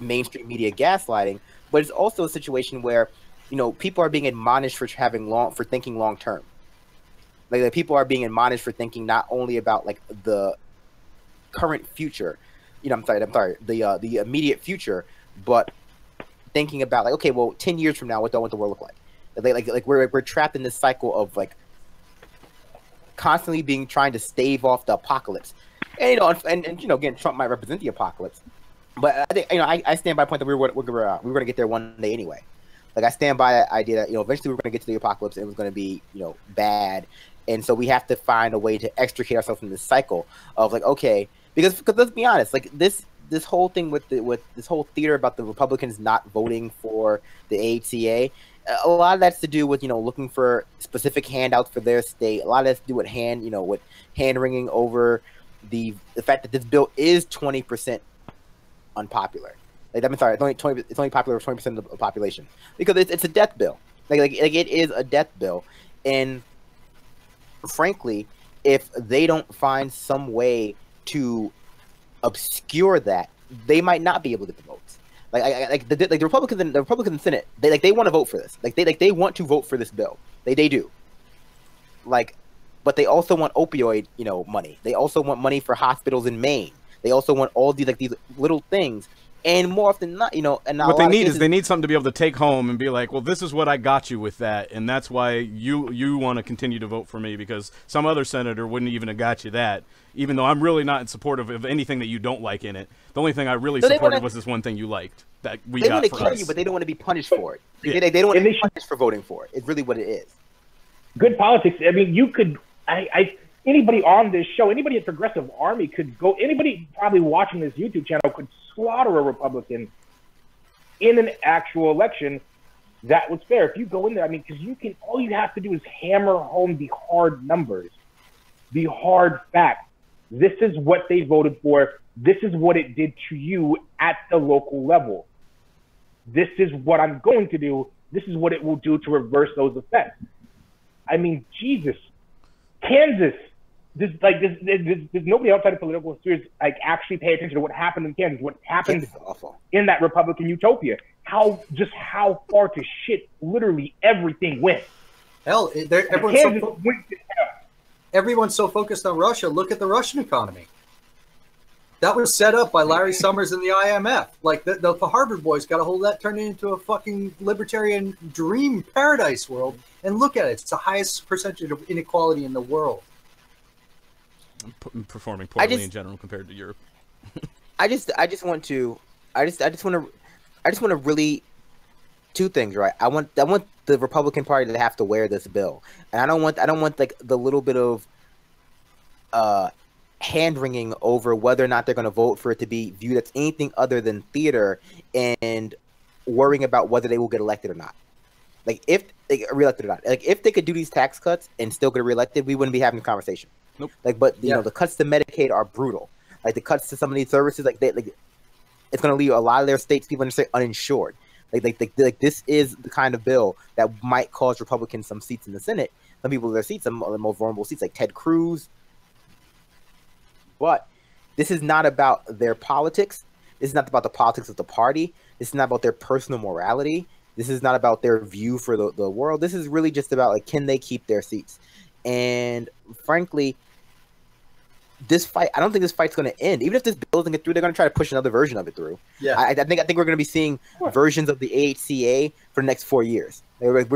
mainstream media gaslighting, but it's also a situation where, people are being admonished for thinking long term. Like people are being admonished for thinking not only about like the current future, the immediate future, but thinking about like, okay, well, 10 years from now, what do I want the world to look like? Like we're trapped in this cycle of like constantly trying to stave off the apocalypse. And again, Trump might represent the apocalypse, but I think I stand by the point that we're going to get there one day anyway. Like I stand by that idea that eventually we're going to get to the apocalypse and it was going to be bad, and so we have to find a way to extricate ourselves from this cycle of like, okay, because let's be honest, like this whole thing with this whole theater about the Republicans not voting for the AHCA, a lot of that's to do with looking for specific handouts for their state. A lot of that's to do with hand wringing over the fact that this bill is 20% unpopular. Like, I'm sorry, it's only popular for 20% of the population because it's a death bill. Like it is a death bill, and frankly, if they don't find some way to obscure that, they might not be able to get the votes. The Republicans in the Senate, they want to vote for this. They want to vote for this bill. They do. But they also want opioid, money. They also want money for hospitals in Maine. They also want all these these little things. And more often than not, and not what they need is they need something to be able to take home and be like, well, this is what I got you with that, and that's why you want to continue to vote for me because some other senator wouldn't even have got you that, even though I'm really not in support of anything that you don't like in it. The only thing I really supported was this one thing you liked. that we They got want to for kill us. you, but they don't want to be punished for it. Yeah. They don't want to And be they should- punished for voting for it. It's really what it is. Good politics. I mean, you could. Anybody on this show, anybody at Progressive Army could go. Anybody probably watching this YouTube channel could slaughter a Republican in an actual election that was fair. If you go in there, I mean, because you can. All you have to do is hammer home the hard numbers, the hard facts. This is what they voted for. This is what it did to you at the local level. This is what I'm going to do. This is what it will do to reverse those effects. I mean, Jesus, Kansas. There's nobody outside of political spheres like actually pay attention to what happened in Kansas, what happened in that Republican utopia. How far to shit literally everything went. Hell, everyone's so focused on Russia. Look at the Russian economy. That was set up by Larry Summers and the IMF. Like the Harvard boys got a hold of that, turned it into a fucking libertarian dream paradise world. And look at it; it's the highest percentage of inequality in the world. Performing poorly in general compared to Europe. I just want to really two things, right? I want the Republican Party to have to wear this bill, and I don't want like the little bit of hand wringing over whether or not they're going to vote for it to be viewed as anything other than theater, and worrying about whether they will get elected or not. Like if they get reelected or not. Like if they could do these tax cuts and still get reelected, we wouldn't be having a conversation. Nope. Like, but you know, the cuts to Medicaid are brutal. Like the cuts to some of these services, it's going to leave a lot of their states people uninsured. Like this is the kind of bill that might cause Republicans some seats in the Senate. Some people their seats, some of the most vulnerable seats, like Ted Cruz. But this is not about their politics. This is not about the politics of the party. This is not about their personal morality. This is not about their view for the world. This is really just about, like, can they keep their seats? And frankly, this fight, I don't think this fight's going to end. Even if this bill doesn't get through, they're going to try to push another version of it through. Yeah, I think we're going to be seeing versions of the AHCA for the next 4 years. This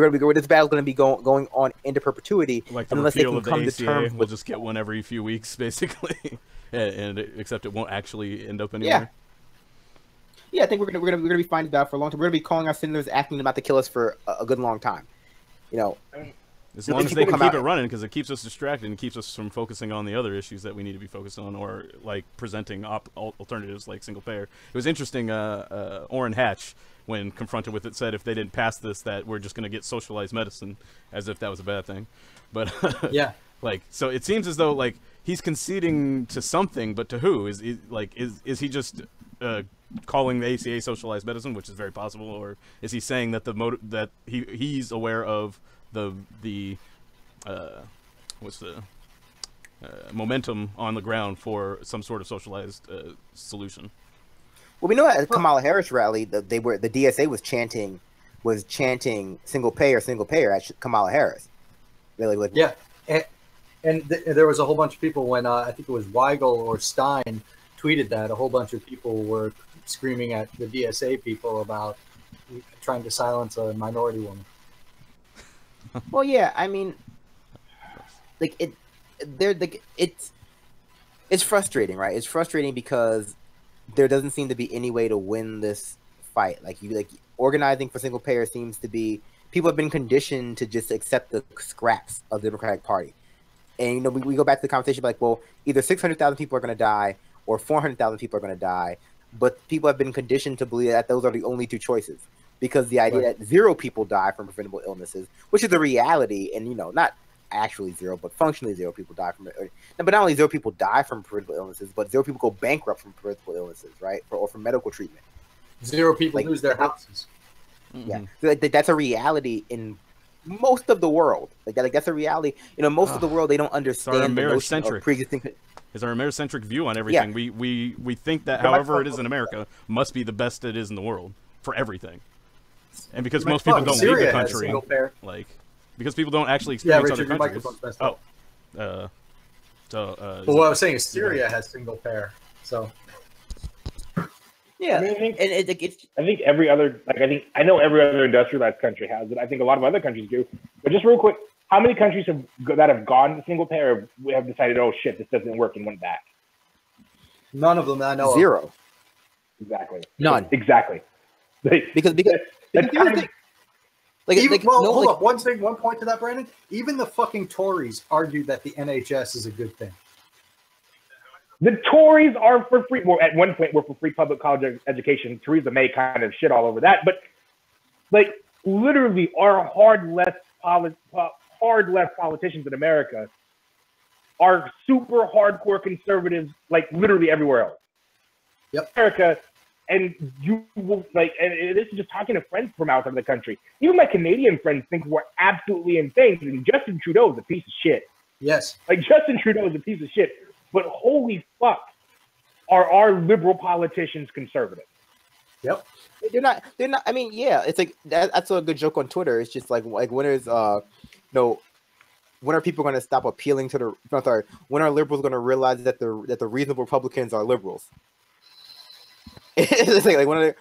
battle's going to be going on into perpetuity, like the unless they repeal can of the come to terms. AHCA. We'll just get one every few weeks, basically, and except it won't actually end up anywhere. Yeah, I think we're gonna be finding that for a long time. We're gonna be calling our senators asking them about to kill us for a good long time. You know, as long as they can keep it running, because it keeps us distracted and keeps us from focusing on the other issues that we need to be focused on, or like presenting alternatives like single payer. It was interesting. Orrin Hatch, when confronted with it, said if they didn't pass this, that we're just going to get socialized medicine, as if that was a bad thing. But yeah, like, so it seems as though like he's conceding to something, but to who? Is he just calling the AHCA socialized medicine, which is very possible, or is he saying that that he's aware of the momentum on the ground for some sort of socialized solution? Well, we know at the Kamala Harris rally, the DSA was chanting single payer at Kamala Harris. Yeah, and there was a whole bunch of people when I think it was Weigel or Stein tweeted that a whole bunch of people were screaming at the DSA people about trying to silence a minority woman. Well, yeah, I mean, like it's frustrating, right? It's frustrating because there doesn't seem to be any way to win this fight. Like organizing for single payer seems to be, people have been conditioned to just accept the scraps of the Democratic Party. And, you know, we go back to the conversation like, well, either 600,000 people are going to die or 400,000 people are going to die. But people have been conditioned to believe that those are the only two choices, because the idea that 0 people die from preventable illnesses, which is a reality, and, you know, not actually 0, but functionally 0 people die from it. But not only 0 people die from preventable illnesses, but 0 people go bankrupt from preventable illnesses, right? Or from medical treatment. 0 people lose their houses. Yeah, so that's a reality in most of the world. That's a reality. You know, most of the world, they don't understand the notion of pre-existing. It's our Americentric view on everything. Yeah. We think that however it is in America must be the best it is in the world for everything. And because most people don't leave the country, like, because people don't actually experience other countries. Well, what I was saying is Syria has single payer, so. Yeah, I mean, I think every other, I know every other industrialized country has it. I think a lot of other countries do. But just real quick, how many countries that have gone to single payer have decided, oh shit, this doesn't work, and went back? None of them that I know of. 0. Exactly. None. Exactly. because that's here's the kind thing. Hold up. One point to that, Brandon. Even the fucking Tories argued that the NHS is a good thing. The Tories are for free. Well, at one point, we're for free public college education. Theresa May kind of shit all over that. But, like, literally, our hard left politicians in America are super hardcore conservatives, like, literally everywhere else. Yep. America, and you will, like, and this is just talking to friends from outside of the country. Even my Canadian friends think we're absolutely insane. And Justin Trudeau is a piece of shit. Yes. Like, Justin Trudeau is a piece of shit. But holy fuck, are our liberal politicians conservative? Yep. They're not. I mean, yeah, it's like that's a good joke on Twitter. It's just like when is when are people going to stop appealing to the? No, sorry. When are liberals going to realize that the reasonable Republicans are liberals? It's like when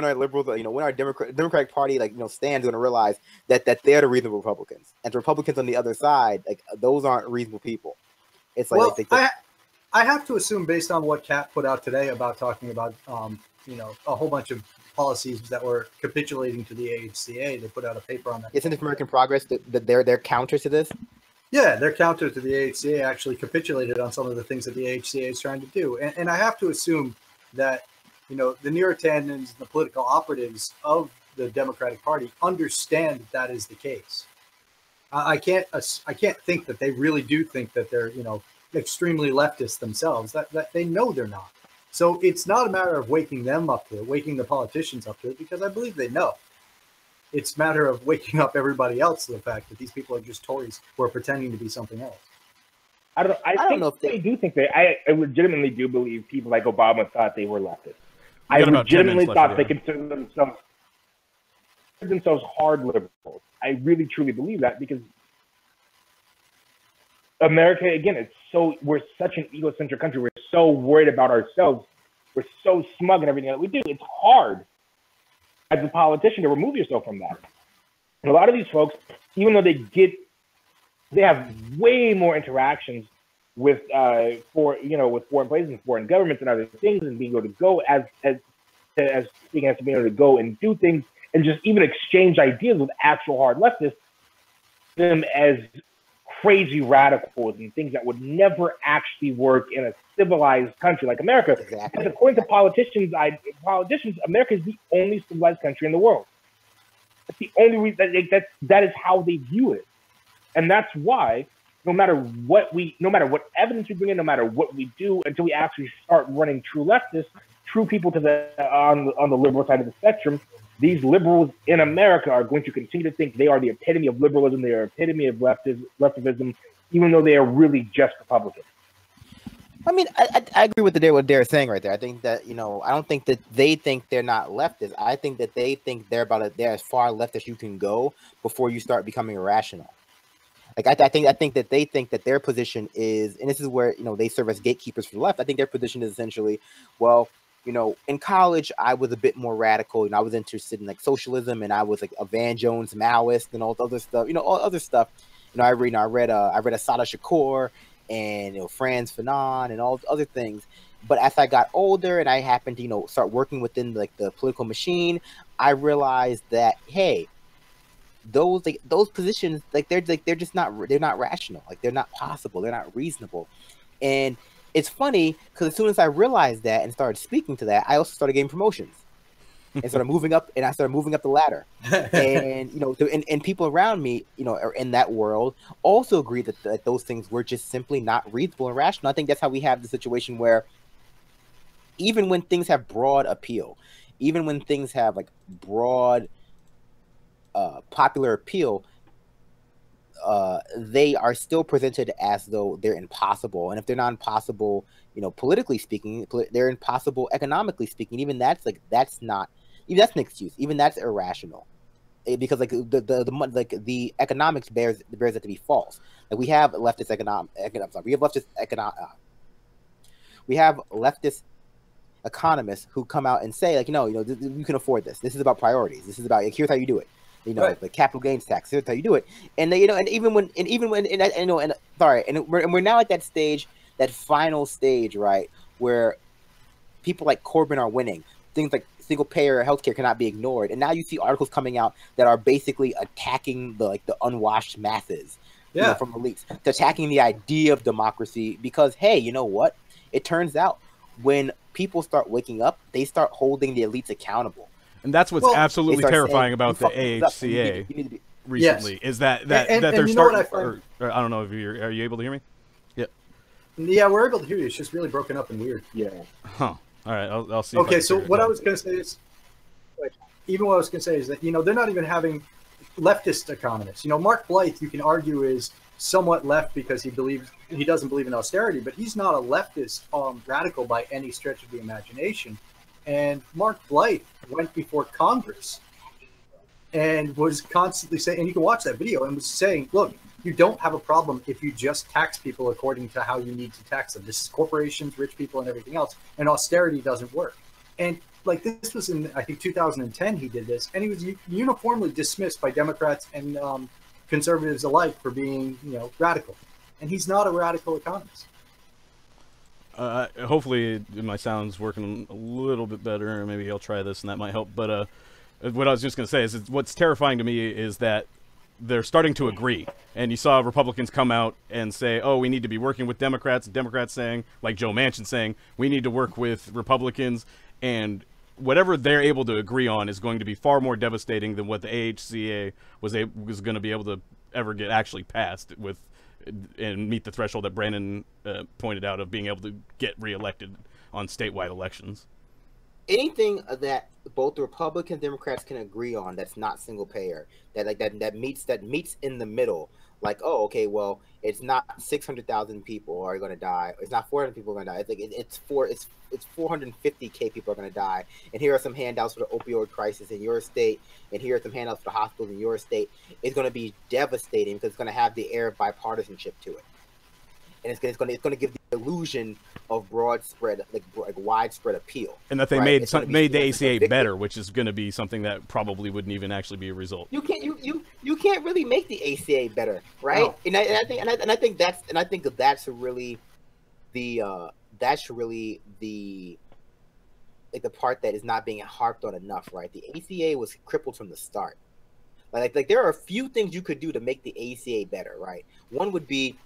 are liberals? When our Democratic Party stands going to realize that they're the reasonable Republicans, and the Republicans on the other side, like those aren't reasonable people. It's like, I have to assume, based on what Kat put out today about talking about, a whole bunch of policies that were capitulating to the AHCA. They put out a paper on that. Isn't it American Progress that they're counter to this? Yeah, they're counter to the AHCA. Actually, capitulated on some of the things that the AHCA is trying to do, and I have to assume that the Neurotandons and the political operatives of the Democratic Party understand that is the case. I can't think that they really do think that they're extremely leftist themselves. That they know they're not. So it's not a matter of waking them up to it, waking the politicians up to it, because I believe they know. It's a matter of waking up everybody else to the fact that these people are just Tories who are pretending to be something else. I don't know if they do think that. I legitimately do believe people like Obama thought they were leftist. I legitimately thought they considered themselves hard liberals. I really truly believe that, because America, again, we're such an egocentric country. We're so worried about ourselves. We're so smug in everything that we do. It's hard as a politician to remove yourself from that. And a lot of these folks, even though they have way more interactions with with foreign places and foreign governments and other things, and being able to go as being able to go and do things and just even exchange ideas with actual hard leftists, them as crazy radicals and things that would never actually work in a civilized country like America. Exactly. Because according to politicians, America is the only civilized country in the world. That's the only reason. That is how they view it, and that's why no matter what evidence we bring in, no matter what we do, until we actually start running true leftists, true people on the liberal side of the spectrum, these liberals in America are going to continue to think they are the epitome of liberalism, they are the epitome of leftism, even though they are really just Republicans. I mean, I agree with what Adair's saying right there. I think that, I don't think that they think they're not leftist. I think that they think they're as far left as you can go before you start becoming irrational. Like, I think that they think that their position is, and this is where, they serve as gatekeepers for the left. I think their position is essentially, well, in college, I was a bit more radical, I was interested in like socialism, and I was like a Van Jones Maoist and all other stuff, all other stuff. I read Assata Shakur and Franz Fanon and all other things. But as I got older and I happened to start working within like the political machine, I realized that, hey, those positions, they're not rational, they're not possible, they're not reasonable. And it's funny because as soon as I realized that and started speaking to that, I also started getting promotions and started moving up, and I started moving up the ladder. And and people around me, in that world also agreed that those things were just simply not reasonable and rational. I think that's how we have the situation where even when things have broad appeal, even when things have like broad popular appeal, they are still presented as though they're impossible. And if they're not impossible, politically speaking, they're impossible economically speaking. Even that's an excuse. Even that's irrational, because like the economics bears it to be false. Like we have leftist economists who come out and say like, you can afford this. This is about priorities. This is about here's how you do it. Right. The capital gains tax. Here's how you do it. And they, and we're now at that stage, that final stage, right, where people like Corbyn are winning. Things like single payer healthcare cannot be ignored. And now you see articles coming out that are basically attacking the unwashed masses, from elites, attacking the idea of democracy. Because hey, you know what? It turns out when people start waking up, they start holding the elites accountable. And that's what's absolutely terrifying about the AHCA recently, is that they're starting. I don't know if are you able to hear me? Yeah, we're able to hear you. It's just really broken up and weird. Yeah. Huh. All right. I'll see. Okay. So what I was going to say is, that they're not even having leftist economists. Mark Blythe, you can argue, is somewhat left because he doesn't believe in austerity, but he's not a leftist radical by any stretch of the imagination. And Mark Blythe went before Congress and was constantly saying, and you can watch that video, and was saying, look, you don't have a problem if you just tax people according to how you need to tax them. This is corporations, rich people, and everything else. And austerity doesn't work. And this was in, I think, 2010 he did this, and he was uniformly dismissed by Democrats and conservatives alike for being, radical. And he's not a radical economist. Hopefully my sound's working a little bit better. Maybe I'll try this and that might help. But what I was just going to say is what's terrifying to me is that they're starting to agree. And you saw Republicans come out and say, oh, we need to be working with Democrats. Democrats saying, like Joe Manchin saying, we need to work with Republicans. And whatever they're able to agree on is going to be far more devastating than what the AHCA was going to be able to ever get actually passed with and meet the threshold that Brandon pointed out of being able to get reelected on statewide elections. Anything that both the Republicans and Democrats can agree on that's not single payer, that meets in the middle, like, oh, okay, well, it's not 600,000 people are going to die, it's not 400 people are going to die, it's 450K people are going to die, and here are some handouts for the opioid crisis in your state, and here are some handouts for the hospitals in your state. It's going to be devastating because it's going to have the air of bipartisanship to it, and it's going to give the illusion of broad spread, like widespread appeal. And that they made the ACA better, which is going to be something that probably wouldn't even actually be a result. You can't really make the ACA better, right? No. And I think that's really the the part that is not being harped on enough, right? The ACA was crippled from the start. Like there are a few things you could do to make the ACA better, right? One would be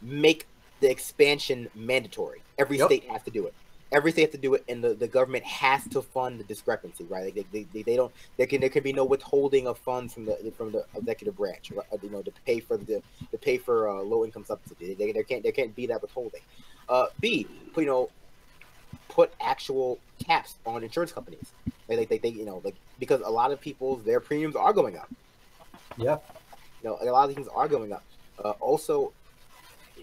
make the expansion mandatory. Every state has to do it. Every state has to do it, and the government has to fund the discrepancy, right? They don't. There can be no withholding of funds from the executive branch, right? To pay for low income subsidy. There can't be that withholding. B, put actual caps on insurance companies. Because a lot of their premiums are going up. Yeah. A lot of things are going up. Also,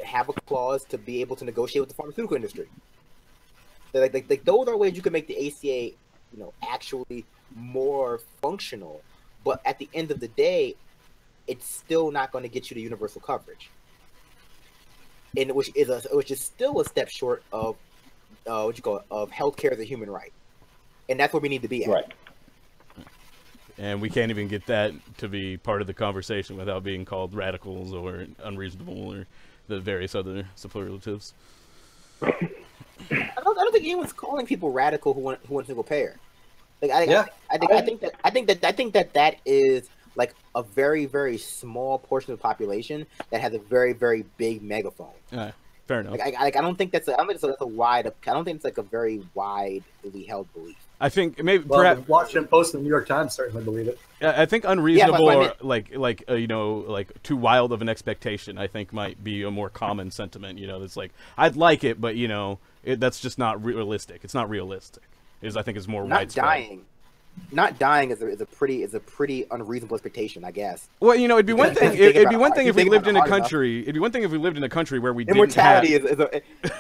have a clause to be able to negotiate with the pharmaceutical industry. Those are ways you can make the ACA, actually more functional. But at the end of the day, it's still not going to get you to universal coverage, and which is still a step short of of healthcare as a human right, and that's where we need to be at. Right. And we can't even get that to be part of the conversation without being called radicals or unreasonable or the various other superlatives. I don't think anyone's calling people radical who want single payer. I think that is like a very, very small portion of the population that has a very, very big megaphone. Fair enough. I don't think that's a very widely held belief. I think maybe perhaps the Washington Post and the New York Times certainly believe it. I think unreasonable or like too wild of an expectation, I think might be a more common sentiment. It's like I'd like it, but that's just not realistic. It's not realistic. I think it's more widespread. Not dying is a pretty unreasonable expectation, I guess. Well, it'd be one thing. It'd be one thing if we lived in a country. It'd be one thing if we lived in a country where we didn't have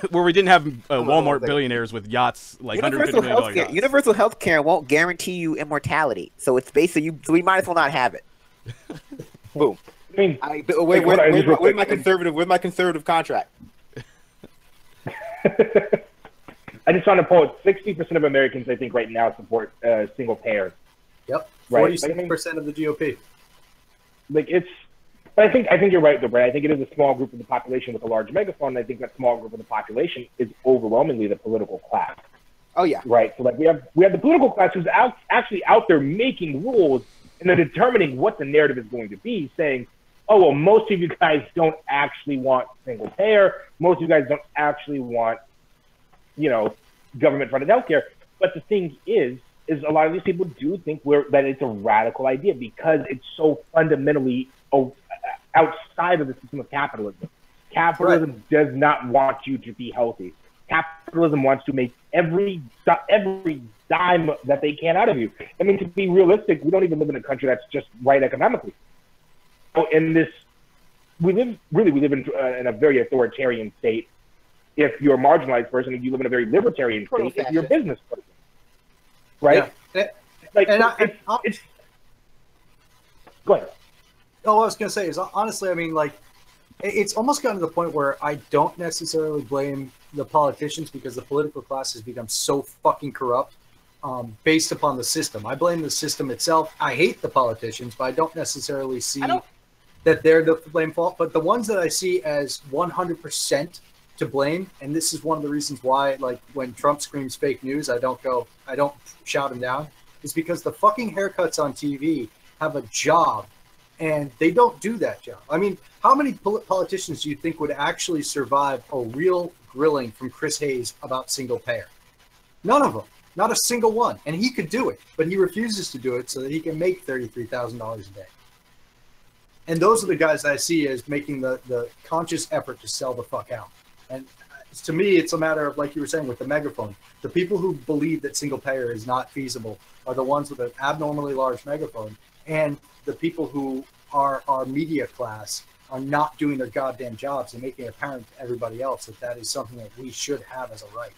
where we didn't have Walmart billionaires with yachts like $150 million yachts. Universal healthcare won't guarantee you immortality, so it's basically so we might as well not have it. Boom. Where's my conservative contract? I just want to poll it. 60% of Americans, I think, right now support single payer. Yep, 46% of the GOP. But I think you're right, though, Brad. I think it is a small group of the population with a large megaphone. And I think that small group of the population is overwhelmingly the political class. Oh yeah. Right. So like we have the political class who's actually out there making rules, and they're determining what the narrative is going to be, saying, oh, well, most of you guys don't actually want single payer. Most of you guys don't actually want, you know, government-funded healthcare. But the thing is a lot of these people do think that it's a radical idea because it's so fundamentally outside of the system of capitalism. Capitalism does not want you to be healthy. Capitalism wants to make every dime that they can out of you. I mean, to be realistic, we don't even live in a country that's just right economically. So we live in a very authoritarian state. If you're a marginalized person, and you live in a very libertarian state, if you're a business person, right? Yeah. Like, it's go ahead. All I was going to say is, honestly, I mean, like, it's almost gotten to the point where I don't necessarily blame the politicians because the political class has become so fucking corrupt based upon the system. I blame the system itself. I hate the politicians, but I don't necessarily see that they're the blame fault. But the ones that I see as 100% to blame, and this is one of the reasons why, like, when Trump screams fake news, I don't shout him down, is because the fucking haircuts on TV have a job, and they don't do that job. I mean, how many politicians do you think would actually survive a real grilling from Chris Hayes about single payer? None of them. Not a single one. And he could do it, but he refuses to do it so that he can make $33,000 a day. And those are the guys that I see as making the conscious effort to sell the fuck out. And to me, it's a matter of, like you were saying, with the megaphone. The people who believe that single payer is not feasible are the ones with an abnormally large megaphone. And the people who are our media class are not doing their goddamn jobs and making it apparent to everybody else that is something that we should have as a right.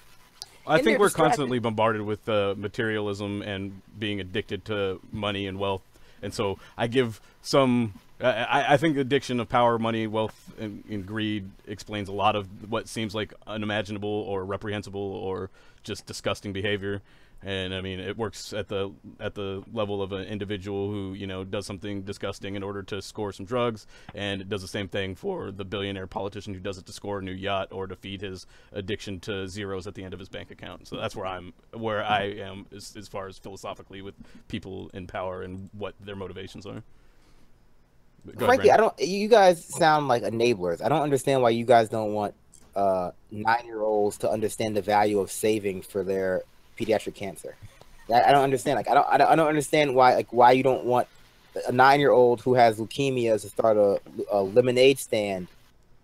I think we're constantly bombarded with materialism and being addicted to money and wealth. And so I give some... I think the addiction of power, money, wealth, and greed explains a lot of what seems like unimaginable or reprehensible or just disgusting behavior. And I mean, it works at the level of an individual who, you know, does something disgusting in order to score some drugs, and it does the same thing for the billionaire politician who does it to score a new yacht or to feed his addiction to zeros at the end of his bank account. So that's where I am as far as philosophically with people in power and what their motivations are. Frankly, you guys sound like enablers. I don't understand why you guys don't want 9-year-olds to understand the value of saving for their pediatric cancer. I don't understand. Like, I don't understand why you don't want a 9-year-old who has leukemia to start a lemonade stand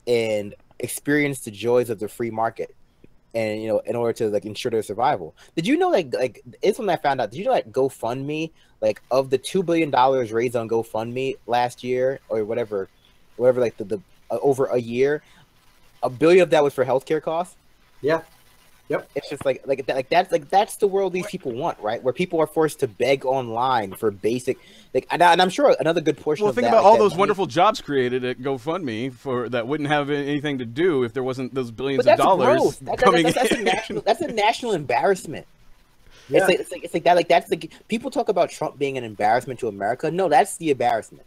and experience the joys of the free market, and, you know, in order to, like, ensure their survival. Did you know, like it's when I found out, did you know that GoFundMe, like, of the $2 billion raised on GoFundMe last year or whatever, like the over a year, $1 billion of that was for healthcare costs? Yeah. Yep. It's just that's the world these people want, right? Where people are forced to beg online for basic, like, and I'm sure another good portion. Well, think about all those wonderful jobs created at GoFundMe that wouldn't have anything to do if there wasn't those billions of dollars coming in. That's a national embarrassment. Yeah. It's like that. Like, that's the people talk about Trump being an embarrassment to America. No, that's the embarrassment.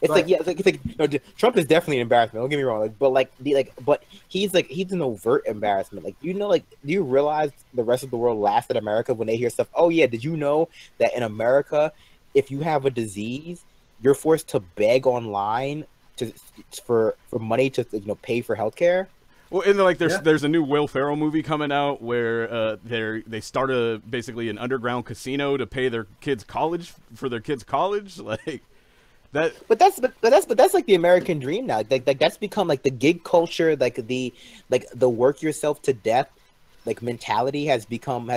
It's right. It's like you know, Trump is definitely an embarrassment. Don't get me wrong. But he's an overt embarrassment. Like, you know, like, do you realize the rest of the world laughs at America when they hear stuff? Oh yeah, did you know that in America, if you have a disease, you're forced to beg online for money to, you know, pay for healthcare? Well, and like there's a new Will Ferrell movie coming out where they start basically an underground casino to pay their kids' college like. But that's like the American dream now. Like that's become like the gig culture, like the work yourself to death, like, mentality has become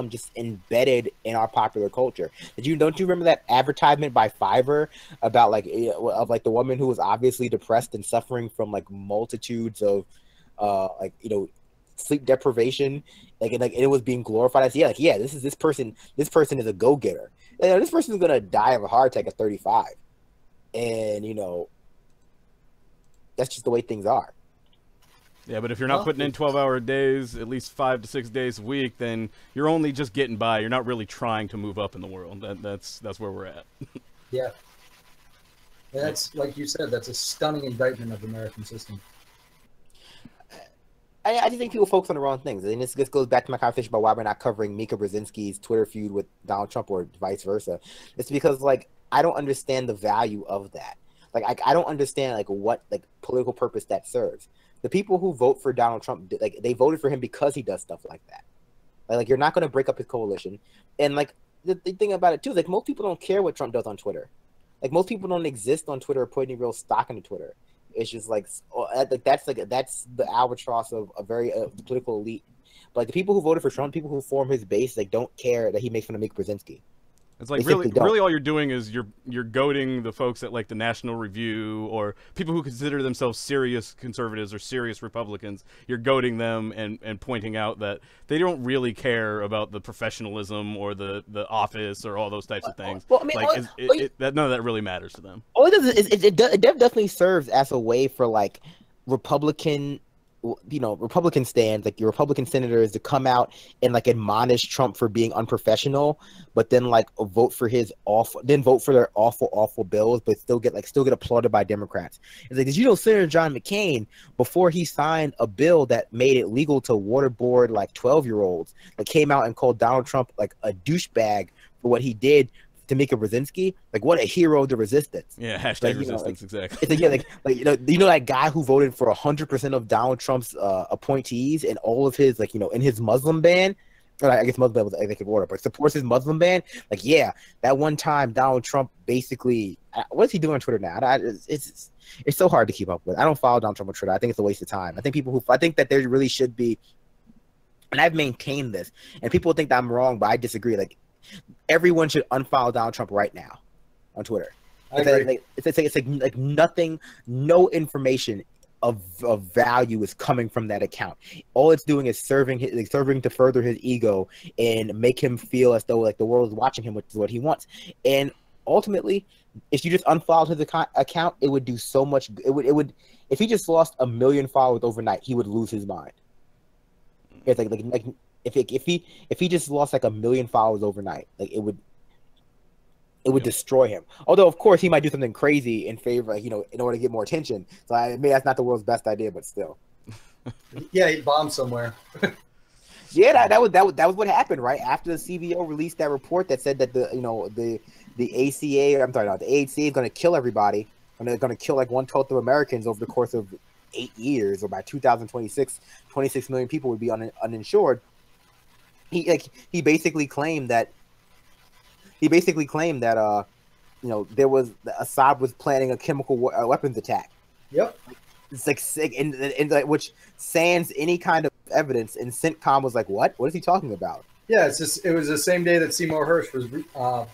just embedded in our popular culture. Don't you remember that advertisement by Fiverr about of the woman who was obviously depressed and suffering from like multitudes of sleep deprivation, and it was being glorified as this person is a go-getter. This person is gonna die of a heart attack at 35. And, you know, that's just the way things are. Yeah, but if you're not putting in 12-hour days, at least 5 to 6 days a week, then you're only just getting by. You're not really trying to move up in the world. That's where we're at. Yeah. That's, like you said, that's a stunning indictment of the American system. I just think people focus on the wrong things. And this goes back to my conversation about why we're not covering Mika Brzezinski's Twitter feud with Donald Trump or vice versa. It's because, like, I don't understand the value of that. Like, I don't understand, like, what, like, political purpose that serves. The people who vote for Donald Trump, like, they voted for him because he does stuff like that. Like you're not going to break up his coalition. And, like, the thing about it, too, like, most people don't care what Trump does on Twitter. Like, most people don't exist on Twitter or put any real stock into Twitter. It's just like that's the albatross of a very political elite. But like the people who voted for Trump, people who form his base, like don't care that he makes fun of Mika Brzezinski. It's like really all you're doing is you're goading the folks at like the National Review or people who consider themselves serious conservatives or serious Republicans. You're goading them and pointing out that they don't really care about the professionalism or the office or all those types of things. Well, I mean, like none of that really matters to them. All it does is it definitely serves as a way for like Republican stands, like your Republican senators, to come out and like admonish Trump for being unprofessional, but then like vote for their awful bills, but still get applauded by Democrats. It's like, did you know Senator John McCain, before he signed a bill that made it legal to waterboard like 12-year-olds, like came out and called Donald Trump like a douchebag for what he did to Mika Brzezinski? Like, what a hero of the resistance. Yeah, hashtag resistance, exactly. It's like you know that guy who voted for 100% of Donald Trump's appointees and all of his, like, you know, in his Muslim ban. Or I guess Muslim ban was executive order, but supports his Muslim ban. Like, yeah, that one time Donald Trump basically, what is he doing on Twitter now? It's so hard to keep up with. I don't follow Donald Trump on Twitter. I think it's a waste of time. I think that there really should be, and I've maintained this, and people think that I'm wrong, but I disagree. Like, everyone should unfollow Donald Trump right now on Twitter. It's like nothing, no information of value is coming from that account. All it's doing is serving to further his ego and make him feel as though like the world is watching him, which is what he wants. And ultimately, if you just unfollowed his account, it would do so much. It would if he just lost 1 million followers overnight, he would lose his mind. It's like if he just lost like 1 million followers overnight, like it would destroy him. Although of course he might do something crazy in favor, like, you know, in order to get more attention. So I mean, that's not the world's best idea, but still. Yeah, he bombed somewhere. Yeah, that was what happened right after the CBO released that report that said that the AHCA, the AHCA is going to kill everybody, and they're going to kill like 1/12 of Americans over the course of 8 years, or by 2026, 26 million people would be uninsured. He basically claimed that there was Assad was planning a chemical weapons attack. Yep. It's like sick, and like, which sans any kind of evidence. And CENTCOM was like, "What? What is he talking about?" Yeah, it was the same day that Seymour Hersh was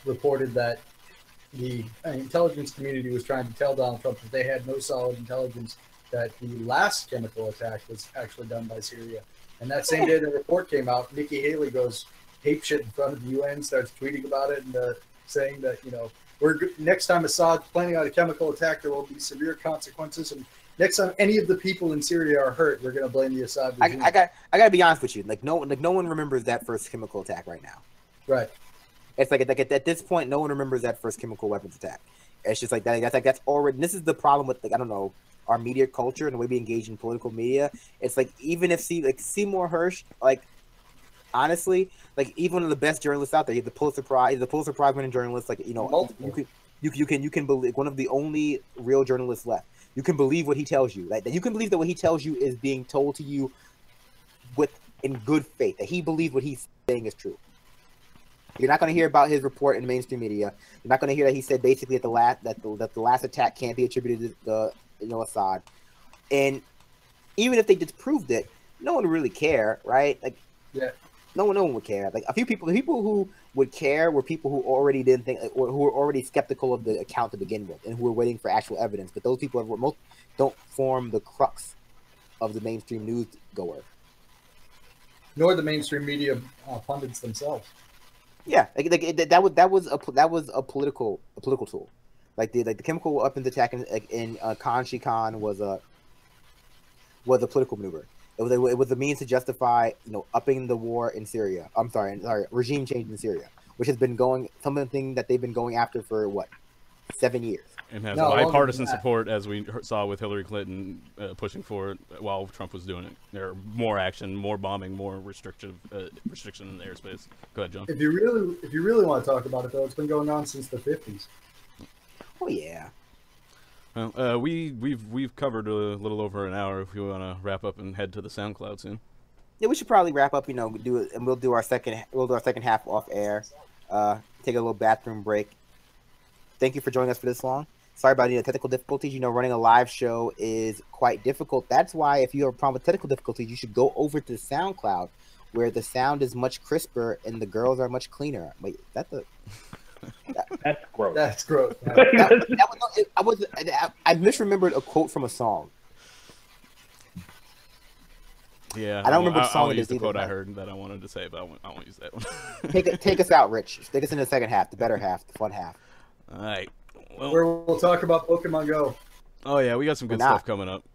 reported that the intelligence community was trying to tell Donald Trump that they had no solid intelligence that the last chemical attack was actually done by Syria. And that same day the report came out, Nikki Haley goes ape shit in front of the UN, starts tweeting about it and saying that, you know, next time Assad's planning on a chemical attack, there will be severe consequences. And next time any of the people in Syria are hurt, we're going to blame the Assad regime. I got to be honest with you. Like no one remembers that first chemical attack right now. Right. It's like at this point, no one remembers that first chemical weapons attack. It's just like that. That's already. This is the problem with, like, I don't know, our media culture and the way we engage in political media. It's like, even if Seymour Hersh, like, honestly, like, even one of the best journalists out there, he's the Pulitzer Prize winning journalist. Like, you know, multiple. You can believe, one of the only real journalists left. You can believe what he tells you. Like, you can believe that what he tells you is being told to you in good faith, that he believes what he's saying is true. You're not going to hear about his report in mainstream media. You're not going to hear that he said basically that the last attack can't be attributed to Assad. And even if they disproved it, no one would really care, right? Like, yeah, no one would care. Like, the people who would care were people who already didn't think, or who were already skeptical of the account to begin with, and who were waiting for actual evidence. But those people don't form the crux of the mainstream news goer, nor the mainstream media pundits themselves. Yeah, that was a political tool. Like the chemical weapons attack in Khan Shaykhand was a political maneuver. It was a means to justify, you know, upping the war in Syria. Regime change in Syria, which has been something that they've been going after for 7 years. And has No, longer than bipartisan that. support, as we saw with Hillary Clinton pushing for it while Trump was doing it. There are more action, more bombing, more restriction in the airspace. Go ahead, John. If you really want to talk about it, though, it's been going on since the 50s. Oh yeah. Well, we've covered a little over an hour. If you want to wrap up and head to the SoundCloud soon. Yeah, we should probably wrap up. Do it, and we'll do our second half off air. Take a little bathroom break. Thank you for joining us for this long. Sorry about any technical difficulties. Running a live show is quite difficult. That's why if you have a problem with technical difficulties, you should go over to SoundCloud, where the sound is much crisper and the girls are much cleaner. Wait, that's gross. That's gross. I misremembered a quote from a song. Yeah, I don't remember what song it it is is the quote either. I heard that I wanted to say, but I won't use that one. Take us out, Rich. Take us into the second half, the better half, the fun half. All right. Well, Where we'll talk about Pokemon Go. oh yeah, we got some good We're not. stuff coming up.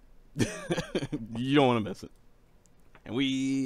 You don't want to miss it. And we